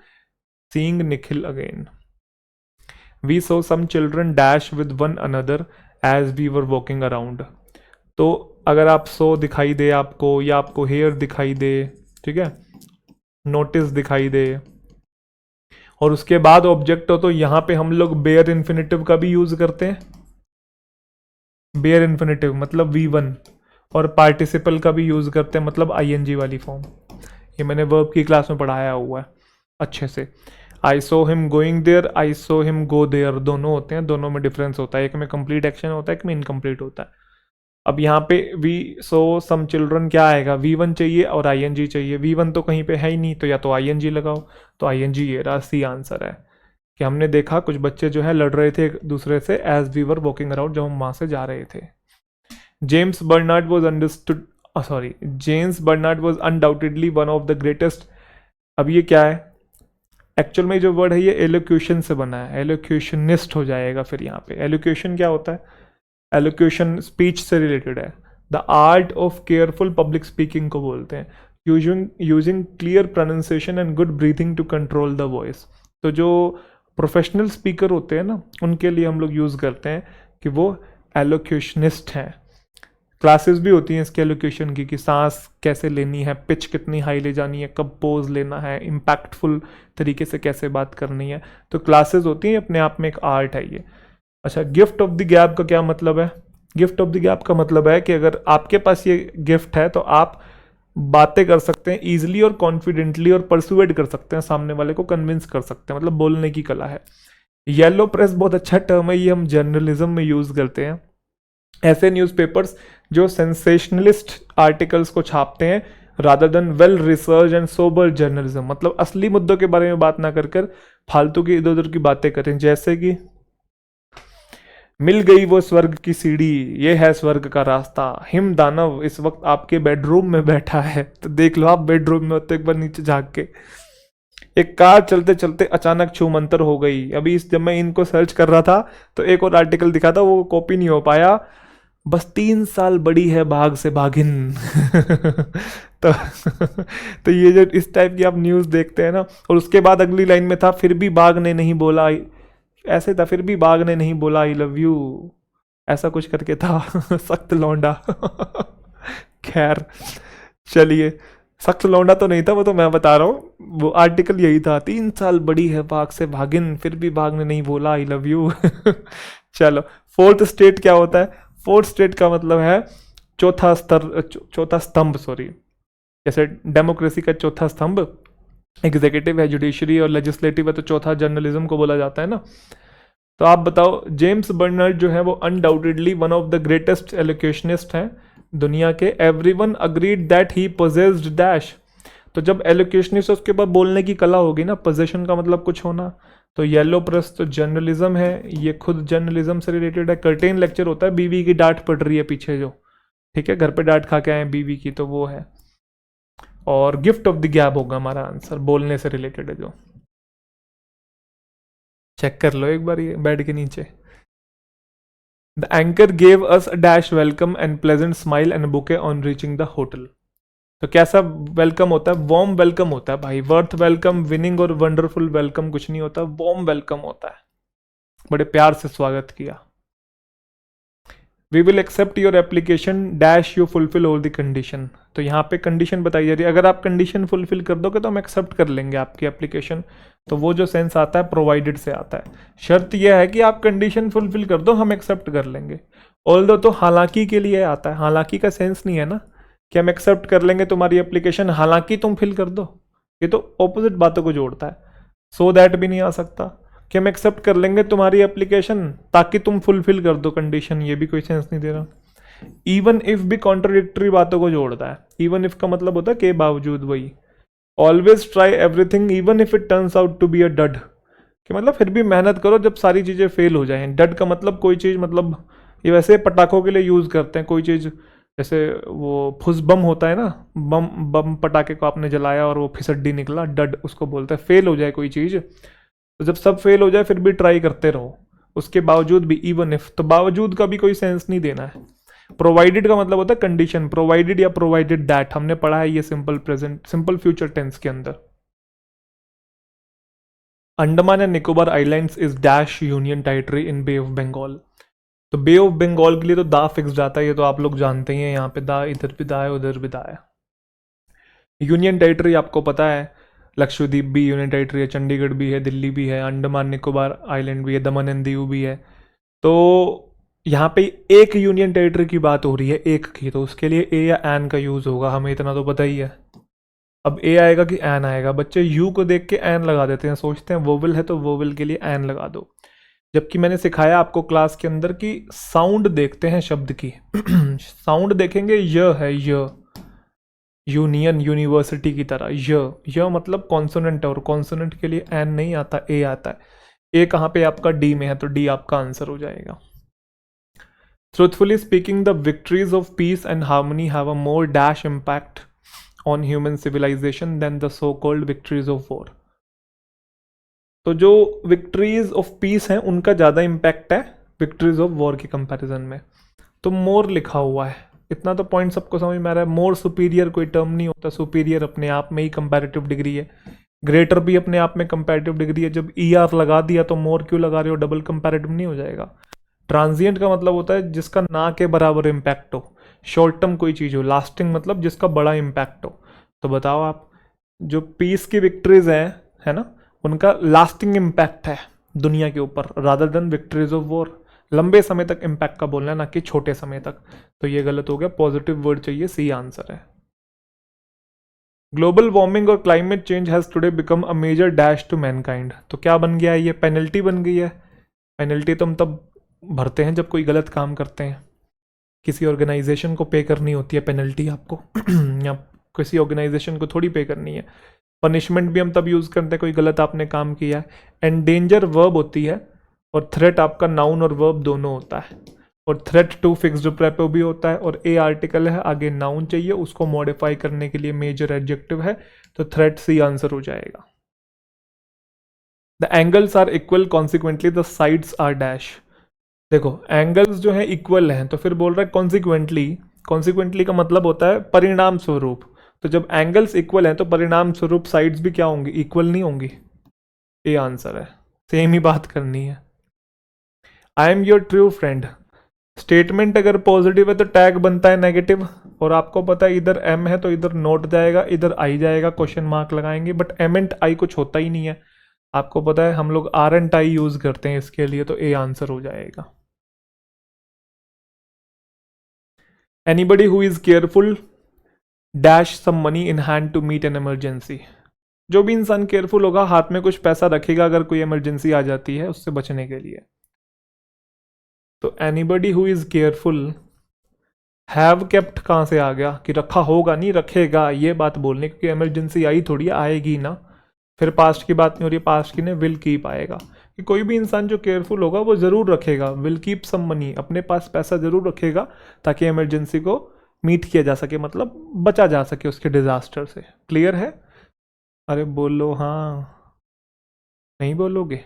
seeing Nikhil again. We saw some children dash with one another as we were walking around. तो अगर आप सो दिखाई दे आपको, या आपको हेयर दिखाई दे, ठीक है, नोटिस दिखाई दे, और उसके बाद ऑब्जेक्ट हो, तो यहां पे हम लोग बेयर इन्फिनेटिव का भी यूज करते हैं। बेयर इन्फिनेटिव मतलब V1, और पार्टिसिपल का भी यूज करते हैं, मतलब आईएनजी वाली फॉर्म। ये मैंने वर्ब की क्लास में पढ़ाया हुआ है अच्छे से। I saw him going there, I saw him go there, दोनों होते हैं, दोनों में डिफरेंस होता है, एक में कंप्लीट एक्शन होता है, एक में इनकम्प्लीट होता है। अब यहाँ पे वी सो सम चिल्ड्रन क्या आएगा, V1 चाहिए और आईएनजी चाहिए। V1 तो कहीं पे है ही नहीं, तो या तो आईएनजी लगाओ, तो आईएनजी ये रहा, सी आंसर है। कि हमने देखा कुछ बच्चे जो है लड़ रहे थे एक दूसरे से as we were walking around, जब हम वहां से जा रहे थे। James Bernard was understood, sorry, James Bernard was undoubtedly one of the greatest. अब ये क्या है, एक्चुअल में जो वर्ड है ये एलोक्यूशन से बना है, एलोक्यूशनिस्ट हो जाएगा फिर यहाँ पे। एलोक्यूशन क्या होता है? एलोक्यूशन स्पीच से रिलेटेड है, the art of careful public speaking को बोलते हैं। Using clear pronunciation and good breathing to control the voice. तो जो प्रोफेशनल स्पीकर होते हैं ना, उनके लिए हम लोग यूज़ करते हैं कि वो एलोक्यूशनिस्ट हैं। क्लासेस भी होती हैं इसके एलोक्यूशन की, कि सांस कैसे लेनी है, पिच कितनी हाई ले जानी है, कब पोज लेना है, इम्पैक्टफुल तरीके से कैसे बात करनी है। तो क्लासेस होती हैं, अपने आप में एक आर्ट है ये। अच्छा, गिफ्ट ऑफ द गैप का क्या मतलब है? गिफ्ट ऑफ द गैप का मतलब है कि अगर आपके पास ये गिफ्ट है तो आप बातें कर सकते हैं ईजिली और कॉन्फिडेंटली, और परसुएड कर सकते हैं, सामने वाले को कन्विंस कर सकते हैं, मतलब बोलने की कला है। येलो प्रेस बहुत अच्छा टर्म है, ये हम जर्नलिज्म में यूज करते हैं। ऐसे न्यूज़पेपर्स जो सेंसेशनलिस्ट आर्टिकल्स को छापते हैं rather than well research and sober journalism, मतलब असली मुद्दों के बारे में बात ना कर फालतू की इधर उधर की बातें करें। जैसे कि मिल गई वो स्वर्ग की सीढ़ी, ये है स्वर्ग का रास्ता, हिम दानव इस वक्त आपके बेडरूम में बैठा है। तो देख लो आप बेडरूम में होते, एक बार नीचे झांक के। एक कार चलते चलते अचानक छूमंतर हो गई। अभी जब मैं इनको सर्च कर रहा था तो एक और आर्टिकल दिखा था, वो कॉपी नहीं हो पाया। बस 3 साल बड़ी है बाघ से भागिन। तो तो ये जो इस टाइप की आप न्यूज़ देखते हैं ना, और उसके बाद अगली लाइन में था फिर भी बाघ ने नहीं बोला, ऐसे था फिर भी बाघ ने नहीं बोला आई लव यू, ऐसा कुछ करके था। सख्त लौंडा। खैर चलिए, सख्त लौंडा तो नहीं था वो, तो मैं बता रहा हूँ वो आर्टिकल यही था, 3 साल बड़ी है बाघ से भागिन फिर भी बाघ ने नहीं बोला आई लव यू। चलो, फोर्थ स्टेट क्या होता है? फोर्थ स्टेट का मतलब है चौथा स्तर, चौथा स्तंभ, सॉरी। जैसे डेमोक्रेसी का चौथा स्तंभ एग्जीक्यूटिव है, जुडिशरी और लेजिस्लेटिव है, तो चौथा जर्नलिज्म को बोला जाता है ना। तो आप बताओ, जेम्स बर्नर्ड जो है वो undoubtedly one of the greatest elocutionist हैं दुनिया के। Everyone agreed that he possessed dash. तो जब एलोक्यूशनिस्ट उसके बाद बोलने की कला होगी ना, पोजेशन का मतलब कुछ होना, तो येलो प्रेस तो जर्नलिज्म है, ये खुद जर्नलिज्म से रिलेटेड है। कर्टेन लेक्चर होता है, बीवी की डांट पड़ रही है पीछे जो, ठीक है, घर पे डांट खा के आए बीवी की, तो वो है। और गिफ्ट ऑफ द गैब होगा हमारा आंसर, बोलने से रिलेटेड है जो। चेक कर लो एक बार ये बेड के नीचे। The anchor gave us a dash welcome and pleasant smile and bouquet on reaching the hotel. तो कैसा वेलकम होता है? वार्म वेलकम होता है भाई। वर्थ वेलकम, विनिंग और वंडरफुल वेलकम कुछ नहीं होता, वार्म वेलकम होता है, बड़े प्यार से स्वागत किया। We will accept your application dash you fulfil all the condition. तो यहाँ पे कंडीशन बताई जा रही है, अगर आप कंडीशन फुलफिल कर दोगे तो हम एक्सेप्ट कर लेंगे आपकी एप्लीकेशन। तो वो जो सेंस आता है प्रोवाइडेड से आता है। शर्त यह है कि आप कंडीशन फुलफिल कर दो, हम एक्सेप्ट कर लेंगे। ऑल्दो तो हालांकि के लिए आता है, हालांकि का सेंस नहीं है ना कि हम एक्सेप्ट कर लेंगे तुम्हारी एप्लीकेशन हालांकि तुम फिल कर दो, ये तो ऑपोजिट बातों को जोड़ता है। सो दैट भी नहीं आ सकता कि हम एक्सेप्ट कर लेंगे तुम्हारी एप्लीकेशन ताकि तुम फुलफिल कर दो कंडीशन, ये भी कोई सेंस नहीं दे रहा। इवन इफ भी कॉन्ट्रोडिक्टरी बातों को जोड़ता है। इवन इफ का मतलब होता है के बावजूद, वही। Always try everything even if it turns out to be a dud, कि मतलब फिर भी मेहनत करो जब सारी चीज़ें फेल हो जाएं। डड का मतलब कोई चीज़, मतलब ये वैसे पटाखों के लिए यूज़ करते हैं, कोई चीज़ जैसे वो फुस बम होता है ना, बम बम पटाखे को आपने जलाया और वो फिसड्डी निकला, डड उसको बोलते हैं। फेल हो जाए कोई चीज़, तो जब सब फेल हो जाए फिर भी ट्राई करते रहो, उसके बावजूद भी, इवन इफ, तो बावजूद का भी कोई सेंस नहीं देना है। प्रोवाइडेड का मतलब होता है कंडीशन, प्रोवाइडेड या प्रोवाइडेड दैट, हमने पढ़ा है ये simple present, simple future tense के अंदर। Andaman and Nicobar islands is dash union territory in bay of Bengal. तो बे ऑफ बंगाल के लिए तो दा फिक्स्ड आता है, ये तो आप लोग जानते ही हैं, यहाँ पे दा, इधर भी दा है, उधर भी दा है। यूनियन टेरिटरी आपको पता है, लक्षद्वीप भी यूनियन टेरिटरी है, चंडीगढ़ भी है, दिल्ली भी है, अंडमान निकोबार आइलैंड भी है, दमन एंड दीव भी है। तो यहाँ पे एक यूनियन टेरिटरी की बात हो रही है, एक की, तो उसके लिए ए या एन का यूज़ होगा, हमें इतना तो पता ही है। अब ए आएगा कि एन आएगा? बच्चे यू को देख के एन लगा देते हैं, सोचते हैं वोवल है तो वोवल के लिए एन लगा दो, जबकि मैंने सिखाया आपको क्लास के अंदर कि साउंड देखते हैं शब्द की। साउंड देखेंगे, य है, य, यूनियन, यूनिवर्सिटी की तरह, य मतलब कॉन्सोनेंट है, और कॉन्सोनेंट के लिए एन नहीं आता, ए आता है। ए कहाँ पे आपका? डी में है, तो डी आपका आंसर हो जाएगा। Truthfully speaking, the victories of peace and harmony have a more dash impact on human civilization than the so-called victories of war. तो जो विक्ट्रीज ऑफ पीस हैं उनका ज़्यादा इम्पैक्ट है विक्ट्रीज ऑफ वॉर के कंपैरिजन में। तो मोर लिखा हुआ है, इतना तो पॉइंट सबको समझ में आ रहा है। मोर सुपीरियर कोई टर्म नहीं होता, सुपीरियर अपने आप में ही कंपैरेटिव डिग्री है, ग्रेटर भी अपने आप में कंपैरेटिव डिग्री है। जब ई आर लगा दिया तो मोर क्यों लगा रहे हो? डबल कंपैरेटिव नहीं हो जाएगा। ट्रांजिएंट का मतलब होता है जिसका ना के बराबर इम्पैक्ट हो, शॉर्ट टर्म कोई चीज़ हो। लास्टिंग मतलब जिसका बड़ा इम्पैक्ट हो। तो बताओ आप, जो पीस की विक्ट्रीज हैं, है ना, उनका लास्टिंग इम्पैक्ट है दुनिया के ऊपर, rather than victories of war. लंबे समय तक इम्पैक्ट का बोलना है, ना कि छोटे समय तक। तो ये गलत हो गया, पॉजिटिव वर्ड चाहिए, सी आंसर है। ग्लोबल वार्मिंग और climate change has today become a major dash to mankind. तो क्या बन गया है? ये पेनल्टी बन गई है। पेनल्टी तो हम तब भरते हैं जब कोई गलत काम करते हैं, किसी ऑर्गेनाइजेशन को पे करनी होती है पेनल्टी आपको। या किसी ऑर्गेनाइजेशन को थोड़ी पे करनी है। पनिशमेंट भी हम तब यूज़ करते हैं कोई गलत आपने काम किया है। एंडेंजर वर्ब होती है, और थ्रेट आपका नाउन और वर्ब दोनों होता है, और थ्रेट टू फिक्स्ड प्रेपो भी होता है, और ए आर्टिकल है, आगे नाउन चाहिए, उसको मॉडिफाई करने के लिए मेजर एडजेक्टिव है, तो थ्रेट सी आंसर हो जाएगा। The angles are equal consequently the sides are dash. देखो एंगल्स जो है इक्वल हैं तो फिर बोल रहा है कॉन्सिक्वेंटली, कॉन्सिक्वेंटली का मतलब होता है परिणाम स्वरूप। तो जब एंगल्स इक्वल हैं तो परिणाम स्वरूप साइड्स भी क्या होंगी, इक्वल नहीं होंगी। ये आंसर है, सेम ही बात करनी है। I am your true friend, statement अगर पॉजिटिव है तो टैग बनता है नेगेटिव, और आपको पता है इधर एम है तो इधर नोट जाएगा, इधर आई जाएगा, क्वेश्चन मार्क लगाएंगे, बट एम एंड आई कुछ होता ही नहीं है। आपको पता है हम लोग आर एंड आई यूज करते हैं इसके लिए, तो ए आंसर हो जाएगा। Anybody who is careful dash some money in hand to meet an emergency. जो भी इंसान केयरफुल होगा हाथ में कुछ पैसा रखेगा अगर कोई इमरजेंसी आ जाती है उससे बचने के लिए। तो anybody who is careful, have kept कहाँ से आ गया कि रखा होगा, नहीं रखेगा, ये बात बोलने, क्योंकि इमरजेंसी आई थोड़ी आएगी ना। फिर पास्ट की बात नहीं हो रही, पास्ट की ने विल कीप आएगा कि कोई भी इंसान जो केयरफुल होगा वो ज़रूर रखेगा, विल कीप सम मनी, अपने पास पैसा ज़रूर रखेगा ताकि इमरजेंसी को मीट किया जा सके, मतलब बचा जा सके उसके डिजास्टर से। क्लियर है? अरे बोलो हाँ, नहीं बोलोगे?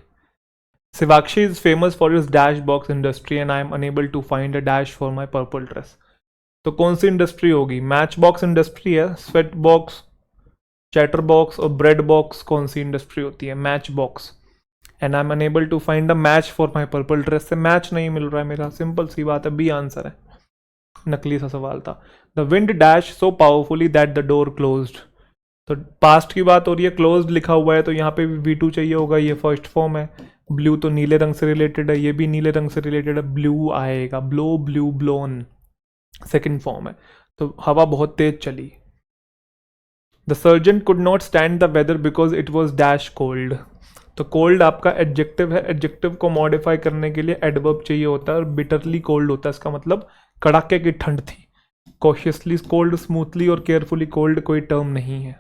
Sivakshi is famous for his dash box industry and I am unable to find a dash for my purple dress. तो कौन सी इंडस्ट्री होगी? मैच बॉक्स इंडस्ट्री है, स्वेट बॉक्स, चैटर बॉक्स और ब्रेड बॉक्स कौन सी इंडस्ट्री होती है? Match box. And I am unable to find a match for my purple dress, से मैच नहीं मिल रहा है मेरा, सिंपल सी बात है, बी आंसर है। नकली सा सवाल था। The wind dash so powerfully that the door closed, तो पास्ट की बात हो रही है, क्लोज्ड लिखा हुआ है तो यहाँ पे भी V2 चाहिए होगा, ये फर्स्ट फॉर्म है। ब्लू तो नीले रंग से रिलेटेड है, ये भी नीले रंग से रिलेटेड है, ब्लू आएगा, blow blue blown second form है। तो हवा बहुत तेज चली। The surgeon could not stand the weather because it was dash cold, तो कोल्ड आपका एडजेक्टिव है, एडजेक्टिव को मॉडिफाई करने के लिए एडवर्ब चाहिए होता है, और बिटरली कोल्ड होता है, इसका मतलब कड़ाके की ठंड थी। कॉशियसली कोल्ड, स्मूथली और केयरफुली कोल्ड कोई टर्म नहीं है।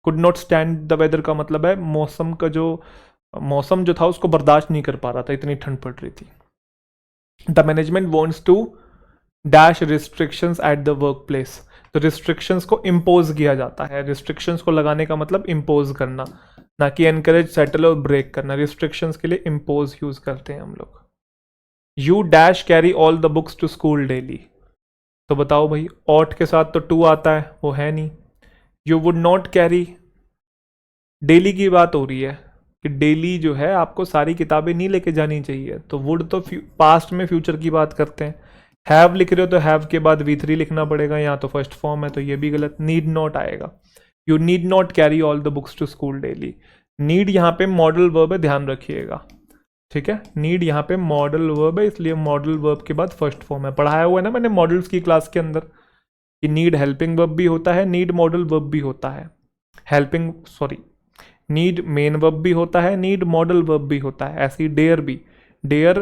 Could not stand the weather का मतलब है मौसम का जो मौसम जो था उसको बर्दाश्त नहीं कर पा रहा था, इतनी ठंड पड़ रही थी। The management wants to dash restrictions at the work place, तो रिस्ट्रिक्शंस को इम्पोज किया जाता है, रिस्ट्रिक्शंस को लगाने का मतलब इम्पोज करना, ना कि एनकरेज, सेटल और ब्रेक करना। रिस्ट्रिक्शंस के लिए इम्पोज यूज करते हैं हम लोग। You dash carry all the books to school daily, तो बताओ भाई, ऑट के साथ तो टू आता है, वो है नहीं। You would not carry, daily की बात हो रही है कि डेली जो है आपको सारी किताबें नहीं लेके जानी चाहिए, तो वुड तो पास्ट में फ्यूचर की बात करते हैं। हैव लिख रहे हो तो हैव के बाद V3 लिखना पड़ेगा, यहाँ तो फर्स्ट फॉर्म है तो ये भी गलत, नीड नॉट आएगा। You need not carry all the books to school daily, need यहाँ पे मॉडल वर्ब है, ध्यान रखिएगा, ठीक है। नीड यहाँ पे मॉडल वर्ब है, इसलिए मॉडल वर्ब के बाद फर्स्ट फॉर्म है। पढ़ाया हुआ है ना मैंने मॉडल्स की क्लास के अंदर कि नीड हेल्पिंग वर्ब भी होता है, नीड मॉडल वर्ब भी होता है, helping sorry need main verb भी होता है, नीड मॉडल वर्ब भी होता है। ऐसे ही डेयर भी, डेयर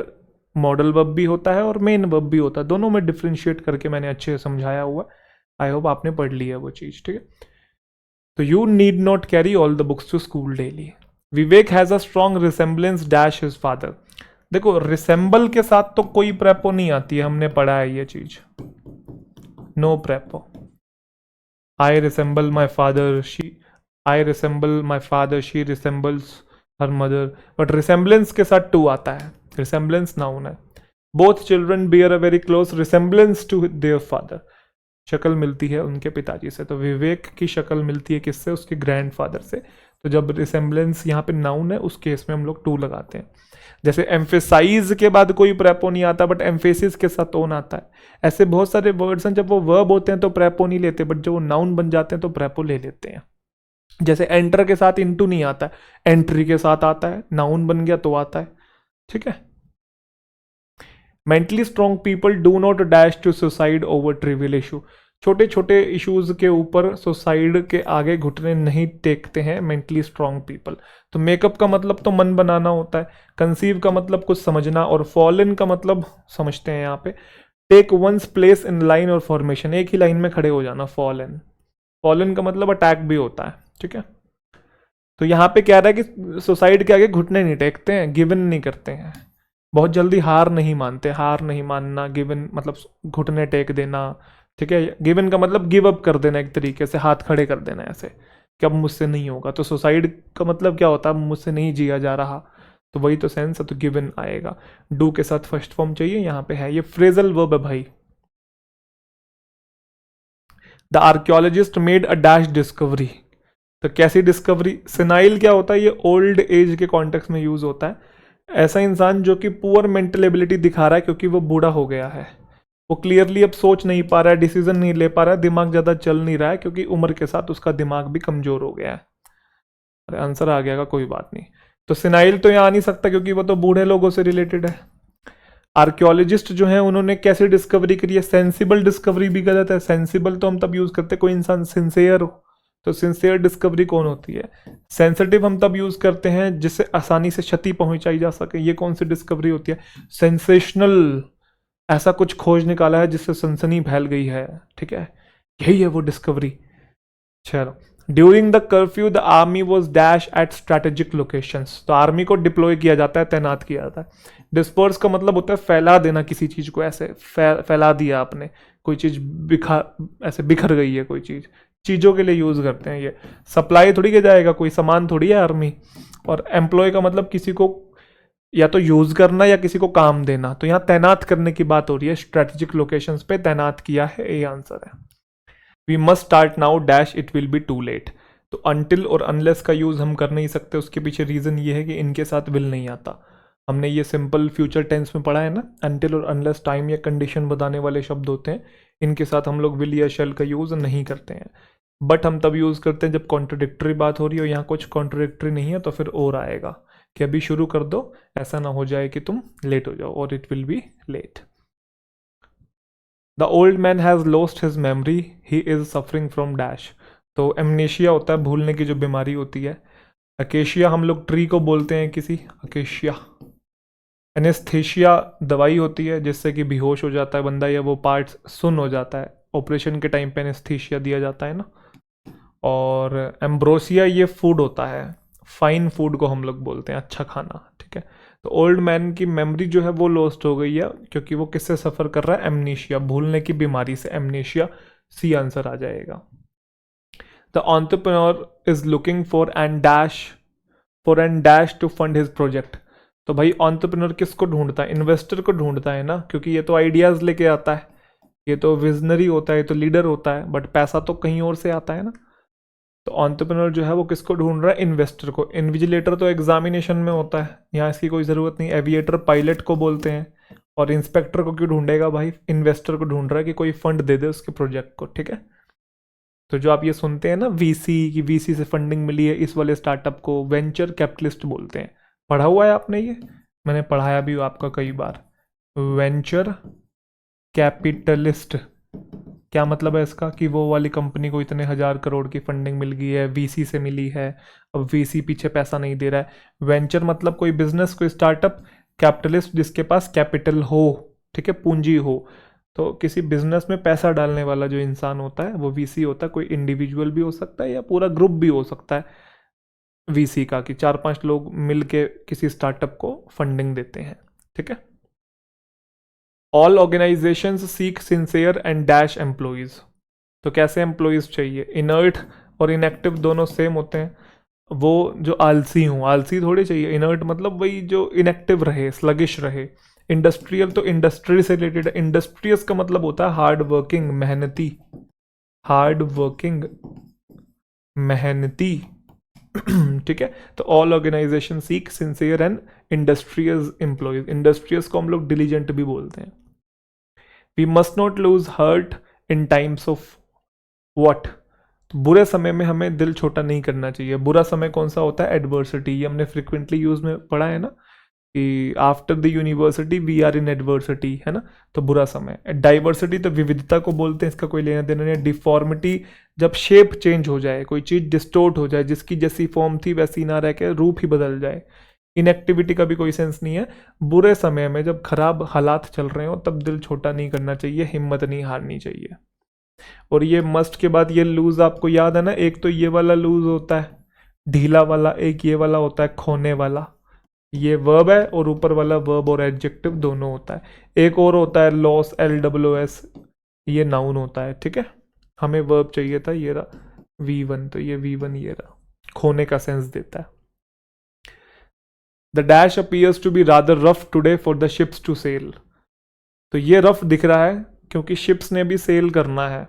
मॉडल वर्ब भी होता है और मेन वर्ब भी होता है, दोनों में डिफ्रेंशिएट करके मैंने अच्छे से समझाया हुआ। आई होप आपने पढ़ लिया वो चीज़, ठीक है। तो you need not carry all the books to school daily. Vivek has a strong resemblance dash his father, देखो रिसेंबल के साथ तो कोई प्रेपो नहीं आती है, हमने पढ़ा है ये चीज, no prepo. I resemble my father, she, I resemble my father, she resembles her mother, but resemblance के साथ टू आता है, रिसेंबलेंस नाउन है। Both children bear a very close resemblance to their father, शक्ल मिलती है उनके पिताजी से, तो विवेक की शक्ल मिलती है किससे? उसके ग्रैंडफादर से। तो जब रिसेंबलेंस यहाँ पे नाउन है उस केस में हम लोग टू लगाते हैं। जैसे एम्फेसाइज के बाद कोई प्रेपो नहीं आता बट एम्फेसिस के साथ ओन आता है। ऐसे बहुत सारे वर्ड्स हैं जब वो वर्ब होते हैं तो प्रेपो नहीं लेते, बट जब वो नाउन बन जाते हैं तो प्रेपो ले लेते हैं। जैसे एंटर के साथ इनटू नहीं आता है, एंट्री के साथ आता है, नाउन बन गया तो आता है, ठीक है। Mentally strong people do not dash to suicide over trivial issue, छोटे छोटे इश्यूज के ऊपर सुसाइड के आगे घुटने नहीं टेकते हैं मेंटली स्ट्रॉन्ग पीपल। तो मेकअप का मतलब तो मन बनाना होता है, कंसीव का मतलब कुछ समझना, और फॉल इन का मतलब समझते हैं यहाँ पे take one's place in line और फॉर्मेशन, एक ही लाइन में खड़े हो जाना, फॉल इन। फॉल इन का मतलब अटैक भी होता है, ठीक है। तो यहाँ पे क्या रहा है कि सुसाइड के आगे घुटने नहीं टेकते हैं, गिवन नहीं करते हैं, बहुत जल्दी हार नहीं मानते, हार नहीं मानना, गिवन मतलब घुटने टेक देना, ठीक है। गिवन का मतलब गिव अप कर देना, एक तरीके से हाथ खड़े कर देना ऐसे, कि अब मुझसे नहीं होगा। तो सुसाइड का मतलब क्या होता है, मुझसे नहीं जिया जा रहा, तो वही तो सेंस है, तो गिवन आएगा। डू के साथ फर्स्ट फॉर्म चाहिए, यहाँ पे है, ये फ्रेजल वर्ब है भाई। The archaeologist made a dash discovery, तो कैसी डिस्कवरी। सिनाइल क्या होता है, ये ओल्ड एज के कॉन्टेक्स्ट में यूज होता है। ऐसा इंसान जो कि पुअर मेंटल एबिलिटी दिखा रहा है क्योंकि वो बूढ़ा हो गया है, वो क्लियरली अब सोच नहीं पा रहा है, डिसीजन नहीं ले पा रहा है, दिमाग ज़्यादा चल नहीं रहा है क्योंकि उम्र के साथ उसका दिमाग भी कमज़ोर हो गया है। अरे आंसर आ गया का, कोई बात नहीं। तो सिनाइल तो यहाँ आ नहीं सकता क्योंकि वो तो बूढ़े लोगों से रिलेटेड है। आर्कियोलॉजिस्ट जो है उन्होंने कैसी डिस्कवरी करी है, सेंसिबल डिस्कवरी भी गलत है। सेंसिबल तो हम तब यूज़ करते हैं कोई इंसान सिंसियर हो, तो सिंसियर डिस्कवरी कौन होती है। सेंसिटिव हम तब यूज़ करते हैं जिससे आसानी से क्षति पहुंचाई जा सके, ये कौन सी डिस्कवरी होती है। सेंसेशनल, ऐसा कुछ खोज निकाला है जिससे सनसनी फैल गई है, ठीक है, यही है वो डिस्कवरी। चलो, during the curfew the army was dash at strategic locations, तो आर्मी को डिप्लॉय किया जाता है, तैनात किया जाता है। डिस्पर्स का मतलब होता है फैला देना किसी चीज़ को, ऐसे फैला दिया आपने, कोई चीज़ ऐसे बिखर गई है कोई चीज़, चीज़ों के लिए यूज़ करते हैं ये। सप्लाई थोड़ी किया जाएगा, कोई सामान थोड़ी है आर्मी। और एम्प्लॉय का मतलब किसी को या तो यूज़ करना या किसी को काम देना, तो यहाँ तैनात करने की बात हो रही है, स्ट्रैटेजिक लोकेशंस पे तैनात किया है, ये आंसर है। We must start now dash it will be too late, तो अनटिल और अनलेस का यूज़ हम कर नहीं सकते, उसके पीछे रीज़न ये है कि इनके साथ विल नहीं आता। हमने ये सिंपल फ्यूचर टेंस में पढ़ा है ना, अनटिल और अनलेस टाइम या कंडीशन बताने वाले शब्द होते हैं, इनके साथ हम लोग विल या शेल का यूज़ नहीं करते हैं। बट हम तब यूज़ करते हैं जब कॉन्ट्रोडिक्टरी बात हो रही हो, यहाँ कुछ कॉन्ट्रोडिक्टरी नहीं है तो फिर और आएगा कि अभी शुरू कर दो, ऐसा ना हो जाए कि तुम लेट हो जाओ, और it will be late. The old man has lost his memory, he is suffering from dash, तो एमनेशिया होता है भूलने की जो बीमारी होती है। अकेशिया हम लोग ट्री को बोलते हैं किसी, अकेशिया। एनेस्थेशिया दवाई होती है जिससे कि बेहोश हो जाता है बंदा या वो पार्ट सुन हो जाता है, ऑपरेशन के टाइम पे एनेस्थेशिया दिया जाता है ना। और एम्ब्रोसिया ये फूड होता है, फाइन फूड को हम लोग बोलते हैं, अच्छा खाना, ठीक है। तो ओल्ड मैन की मेमोरी जो है वो लॉस्ट हो गई है क्योंकि वो किससे सफ़र कर रहा है, एमनेशिया, भूलने की बीमारी से, एमनेशिया, सी आंसर आ जाएगा। The entrepreneur is looking for an dash to fund his project, तो भाई एंटरप्रेन्योर किसको ढूंढता है, इन्वेस्टर को ढूंढता है ना, क्योंकि ये तो आइडियाज़ लेके आता है, ये तो विजनरी होता है, ये तो लीडर होता है, बट पैसा तो कहीं और से आता है ना। तो एंटरप्रेन्योर जो है वो किसको ढूंढ रहा है, इन्वेस्टर को। इन्विजिलेटर तो एग्जामिनेशन में होता है, यहाँ इसकी कोई ज़रूरत नहीं। एविएटर पायलट को बोलते हैं। और इंस्पेक्टर को क्यों ढूंढेगा भाई, इन्वेस्टर को ढूंढ रहा है कि कोई फंड दे दे उसके प्रोजेक्ट को, ठीक है। तो जो आप ये सुनते हैं ना वीसी की, वीसी से फंडिंग मिली है इस वाले स्टार्टअप को, वेंचर कैपिटलिस्ट बोलते हैं। पढ़ा हुआ है आपने ये, मैंने पढ़ाया भी आपका कई बार। वेंचर कैपिटलिस्ट क्या मतलब है इसका, कि वो वाली कंपनी को इतने 1000 करोड़ की फंडिंग मिल गई है, वीसी से मिली है, अब वीसी पीछे पैसा नहीं दे रहा है। वेंचर मतलब कोई बिजनेस, कोई स्टार्टअप। कैपिटलिस्ट जिसके पास कैपिटल हो, ठीक है, पूंजी हो। तो किसी बिजनेस में पैसा डालने वाला जो इंसान होता है वो वीसी होता है। कोई इंडिविजुअल भी हो सकता है या पूरा ग्रुप भी हो सकता है वीसी का, कि 4-5 लोग मिल के किसी स्टार्टअप को फंडिंग देते हैं, ठीक है। All organisations seek sincere and dash employees, तो कैसे एम्प्लॉयज़ चाहिए, इनर्ट और इनएक्टिव दोनों सेम होते हैं। वो जो आलसी हूँ, आलसी थोड़ी चाहिए, इनर्ट मतलब वही जो इनएक्टिव रहे, स्लगिश रहे। इंडस्ट्रियल तो इंडस्ट्री से रिलेटेड है, इंडस्ट्रियस का मतलब होता है हार्ड वर्किंग, मेहनती, हार्ड वर्किंग, मेहनती, ठीक है। तो all organisation seek sincere and industrious employees, industrious को हम लोग डिलीजेंट भी बोलते हैं। We must not lose heart in times of what, बुरे समय में हमें दिल छोटा नहीं करना चाहिए। बुरा समय कौन सा होता है, एडवर्सिटी, ये हमने फ्रिक्वेंटली यूज में पढ़ा है ना, कि after the university we are in adversity, है ना, तो बुरा समय। डाइवर्सिटी तो विविधता को बोलते हैं, इसका कोई लेना देना नहीं। डिफॉर्मिटी जब शेप चेंज हो जाए, कोई चीज़ डिस्टोर्ट हो जाए, जिसकी जैसी फॉर्म थी वैसी ना रह के रूप ही बदल जाए। इनएक्टिविटी का भी कोई सेंस नहीं है। बुरे समय में जब खराब हालात चल रहे हो तब दिल छोटा नहीं करना चाहिए, हिम्मत नहीं हारनी चाहिए। और ये मस्ट के बाद ये लूज आपको याद है ना, एक तो ये वाला लूज होता है ढीला वाला, एक ये वाला होता है खोने वाला। ये वर्ब है और ऊपर वाला वर्ब और एडजेक्टिव दोनों होता है। एक और होता है लॉस, LWS, ये नाउन होता है, ठीक है। हमें वर्ब चाहिए था, ये रहा V1, तो ये V1 ये रहा, खोने का सेंस देता है। The dash appears to be rather rough today for the ships to sail, तो ये रफ दिख रहा है क्योंकि शिप्स ने भी सेल करना है।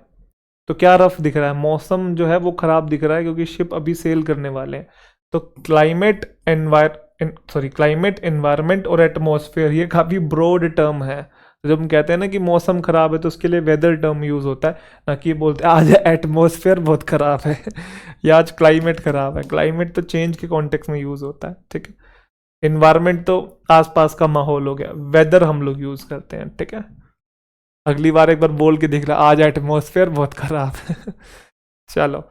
तो क्या रफ दिख रहा है, मौसम जो है वो खराब दिख रहा है क्योंकि शिप अभी सेल करने वाले हैं। तो क्लाइमेट एनवायरमेंट और एटमॉस्फेयर ये काफ़ी ब्रॉड टर्म है। तो जब हम कहते हैं ना कि मौसम खराब है तो उसके लिए वेदर टर्म यूज़ होता है, ना कि बोलते हैं आज एटमॉस्फेयर बहुत खराब है या आज क्लाइमेट खराब है। क्लाइमेट तो चेंज के कॉन्टेक्स्ट में यूज़ होता है, ठीक है। इन्वायरमेंट तो आसपास का माहौल हो गया, वेदर हम लोग यूज़ करते हैं, ठीक है। अगली बार एक बार बोल के देख रहा, आज एटमॉस्फेयर बहुत खराब है चलो,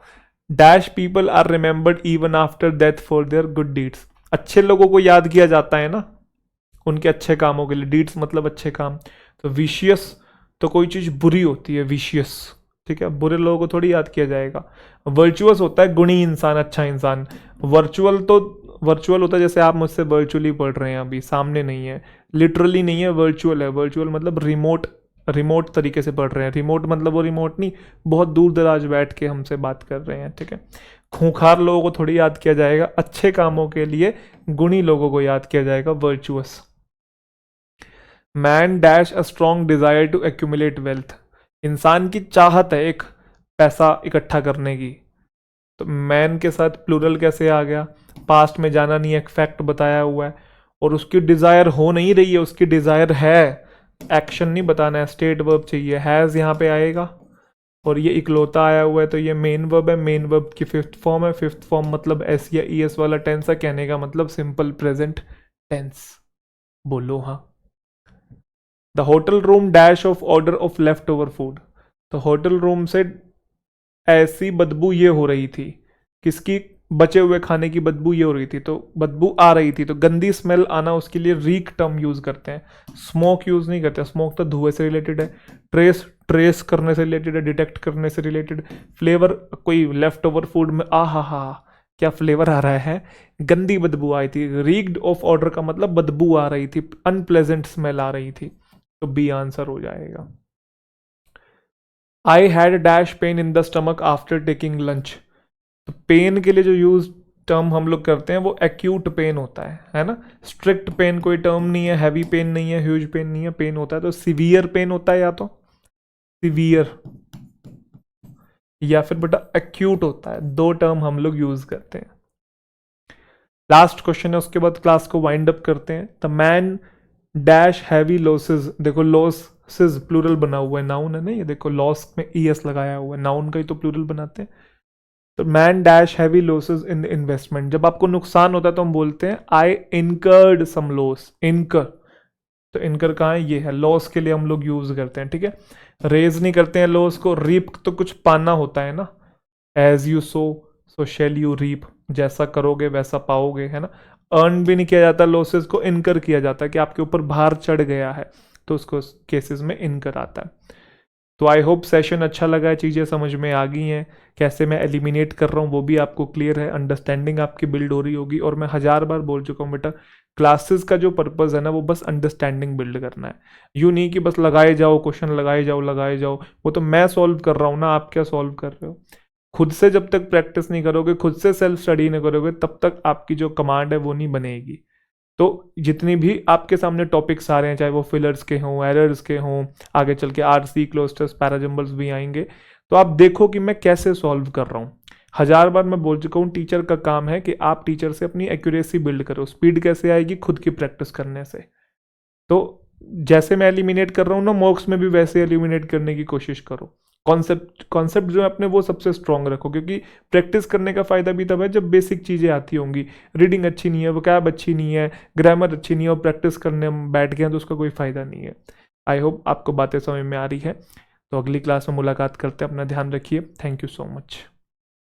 dash people are remembered even after death for their good deeds, अच्छे लोगों को याद किया जाता है ना उनके अच्छे कामों के लिए, डीड्स मतलब अच्छे काम। तो विशियस तो कोई चीज़ बुरी होती है, विशियस, ठीक है, बुरे लोगों को थोड़ी याद किया जाएगा। वर्चुअस होता है गुणी इंसान, अच्छा इंसान। वर्चुअल होता है जैसे आप मुझसे वर्चुअली पढ़ रहे हैं, अभी सामने नहीं है, लिटरली नहीं है, वर्चुअल है। वर्चुअल मतलब रिमोट तरीके से पढ़ रहे हैं। रिमोट मतलब वो रिमोट नहीं, बहुत दूर दराज बैठ के हमसे बात कर रहे हैं, ठीक है। खूंखार लोगों को थोड़ी याद किया जाएगा, अच्छे कामों के लिए गुणी लोगों को याद किया जाएगा, virtuous. Man dash a strong desire to accumulate wealth, इंसान की चाहत है एक पैसा इकट्ठा करने की। तो मैन के साथ प्लूरल कैसे आ गया, पास्ट में जाना नहीं है, एक फैक्ट बताया हुआ है, और उसकी डिजायर हो नहीं रही है, उसकी डिजायर है, एक्शन नहीं बताना है, स्टेट वर्ब चाहिए, हैज़ यहाँ पे आएगा, और ये इकलौता आया हुआ है तो ये मेन वर्ब है, मेन वर्ब की फिफ्थ फॉर्म है। फिफ्थ फॉर्म मतलब एस या ई एस वाला टेंस है, कहने का मतलब सिंपल प्रेजेंट टेंस। बोलो हाँ। The hotel room dash of order of left over food, तो होटल रूम से ऐसी बदबू ये हो रही थी, किसकी, बचे हुए खाने की बदबू ये हो रही थी, तो बदबू आ रही थी, तो गंदी स्मेल आना, उसके लिए रीक टर्म यूज करते हैं, स्मोक यूज नहीं करते। स्मोक तो धुएं से रिलेटेड है, ट्रेस करने से रिलेटेड है, डिटेक्ट करने से रिलेटेड। फ्लेवर, कोई लेफ्ट ओवर फूड में आ हा क्या फ्लेवर आ रहा है, गंदी बदबू आई थी। रीक्ड ऑफ ऑर्डर का मतलब बदबू आ रही थी, अनप्लेजेंट स्मेल आ रही थी, तो बी आंसर हो जाएगा। I had dash pain in the stomach after taking lunch, तो पेन के लिए जो यूज टर्म हम लोग करते हैं वो एक्यूट पेन होता है ना। स्ट्रिक्ट पेन कोई टर्म नहीं है, हैवी पेन नहीं है, ह्यूज पेन नहीं है, पेन होता है तो सीवियर पेन होता है, या तो सीवियर या फिर बेटा एक्यूट होता है, दो टर्म हम लोग यूज करते हैं। लास्ट क्वेश्चन है, उसके बाद क्लास को वाइंड अप करते हैं। The man dash heavy losses, देखो लॉसेस प्लूरल बना हुआ है, नाउन है ना ये, देखो लॉस में ईएस लगाया हुआ है, नाउन का ही तो प्लूरल बनाते हैं। तो man dash heavy losses in the investment, जब आपको नुकसान होता है तो हम बोलते हैं आई इनकर्ड सम लॉस, इनकर, तो इनकर कहाँ है, ये है, लॉस के लिए हम लोग यूज करते हैं, ठीक है। रेज नहीं करते हैं लॉस को, रीप तो कुछ पाना होता है ना, as you sow shall you reap, जैसा करोगे वैसा पाओगे, है ना। अर्न भी नहीं किया जाता, लॉसेस को इनकर किया जाता है, कि आपके ऊपर भार चढ़ गया है, तो उसको केसेस में इनकर आता है। तो आई होप सेशन अच्छा लगा है, चीज़ें समझ में आ गई हैं, कैसे मैं एलिमिनेट कर रहा हूँ वो भी आपको क्लियर है, अंडरस्टैंडिंग आपकी बिल्ड हो रही होगी। और मैं 1000 बार बोल चुका हूँ बेटा, क्लासेस का जो पर्पज़ है ना वो बस अंडरस्टैंडिंग बिल्ड करना है, यूँ नहीं कि बस लगाए जाओ क्वेश्चन, लगाए जाओ, वो तो मैं सॉल्व कर रहा हूँ ना, आप क्या सॉल्व कर रहे हो। खुद से जब तक प्रैक्टिस नहीं करोगे, खुद से सेल्फ स्टडी नहीं करोगे, तब तक आपकी जो कमांड है वो नहीं बनेगी। तो जितनी भी आपके सामने टॉपिक्स आ रहे हैं, चाहे वो फिलर्स के हों, एरर्स के हों, आगे चल के आरसी, क्लोस्टर्स, पैराजम्बल्स भी आएंगे, तो आप देखो कि मैं कैसे सॉल्व कर रहा हूँ। 1000 बार मैं बोल चुका हूँ, टीचर का काम है कि आप टीचर से अपनी एक्यूरेसी बिल्ड करो। स्पीड कैसे आएगी, खुद की प्रैक्टिस करने से। तो जैसे मैं एलिमिनेट कर रहा हूँ ना मॉक्स में भी, वैसे एलिमिनेट करने की कोशिश करो। कॉन्सेप्ट जो है अपने वो सबसे स्ट्रांग रखो, क्योंकि प्रैक्टिस करने का फायदा भी तब है जब बेसिक चीज़ें आती होंगी। रीडिंग अच्छी नहीं है, वोकैब अच्छी नहीं है, ग्रामर अच्छी नहीं है, और प्रैक्टिस करने हम बैठ गए हैं तो उसका कोई फ़ायदा नहीं है। आई होप आपको बातें समझ में आ रही है। तो अगली क्लास में मुलाकात करते हैं, अपना ध्यान रखिए, थैंक यू सो मच।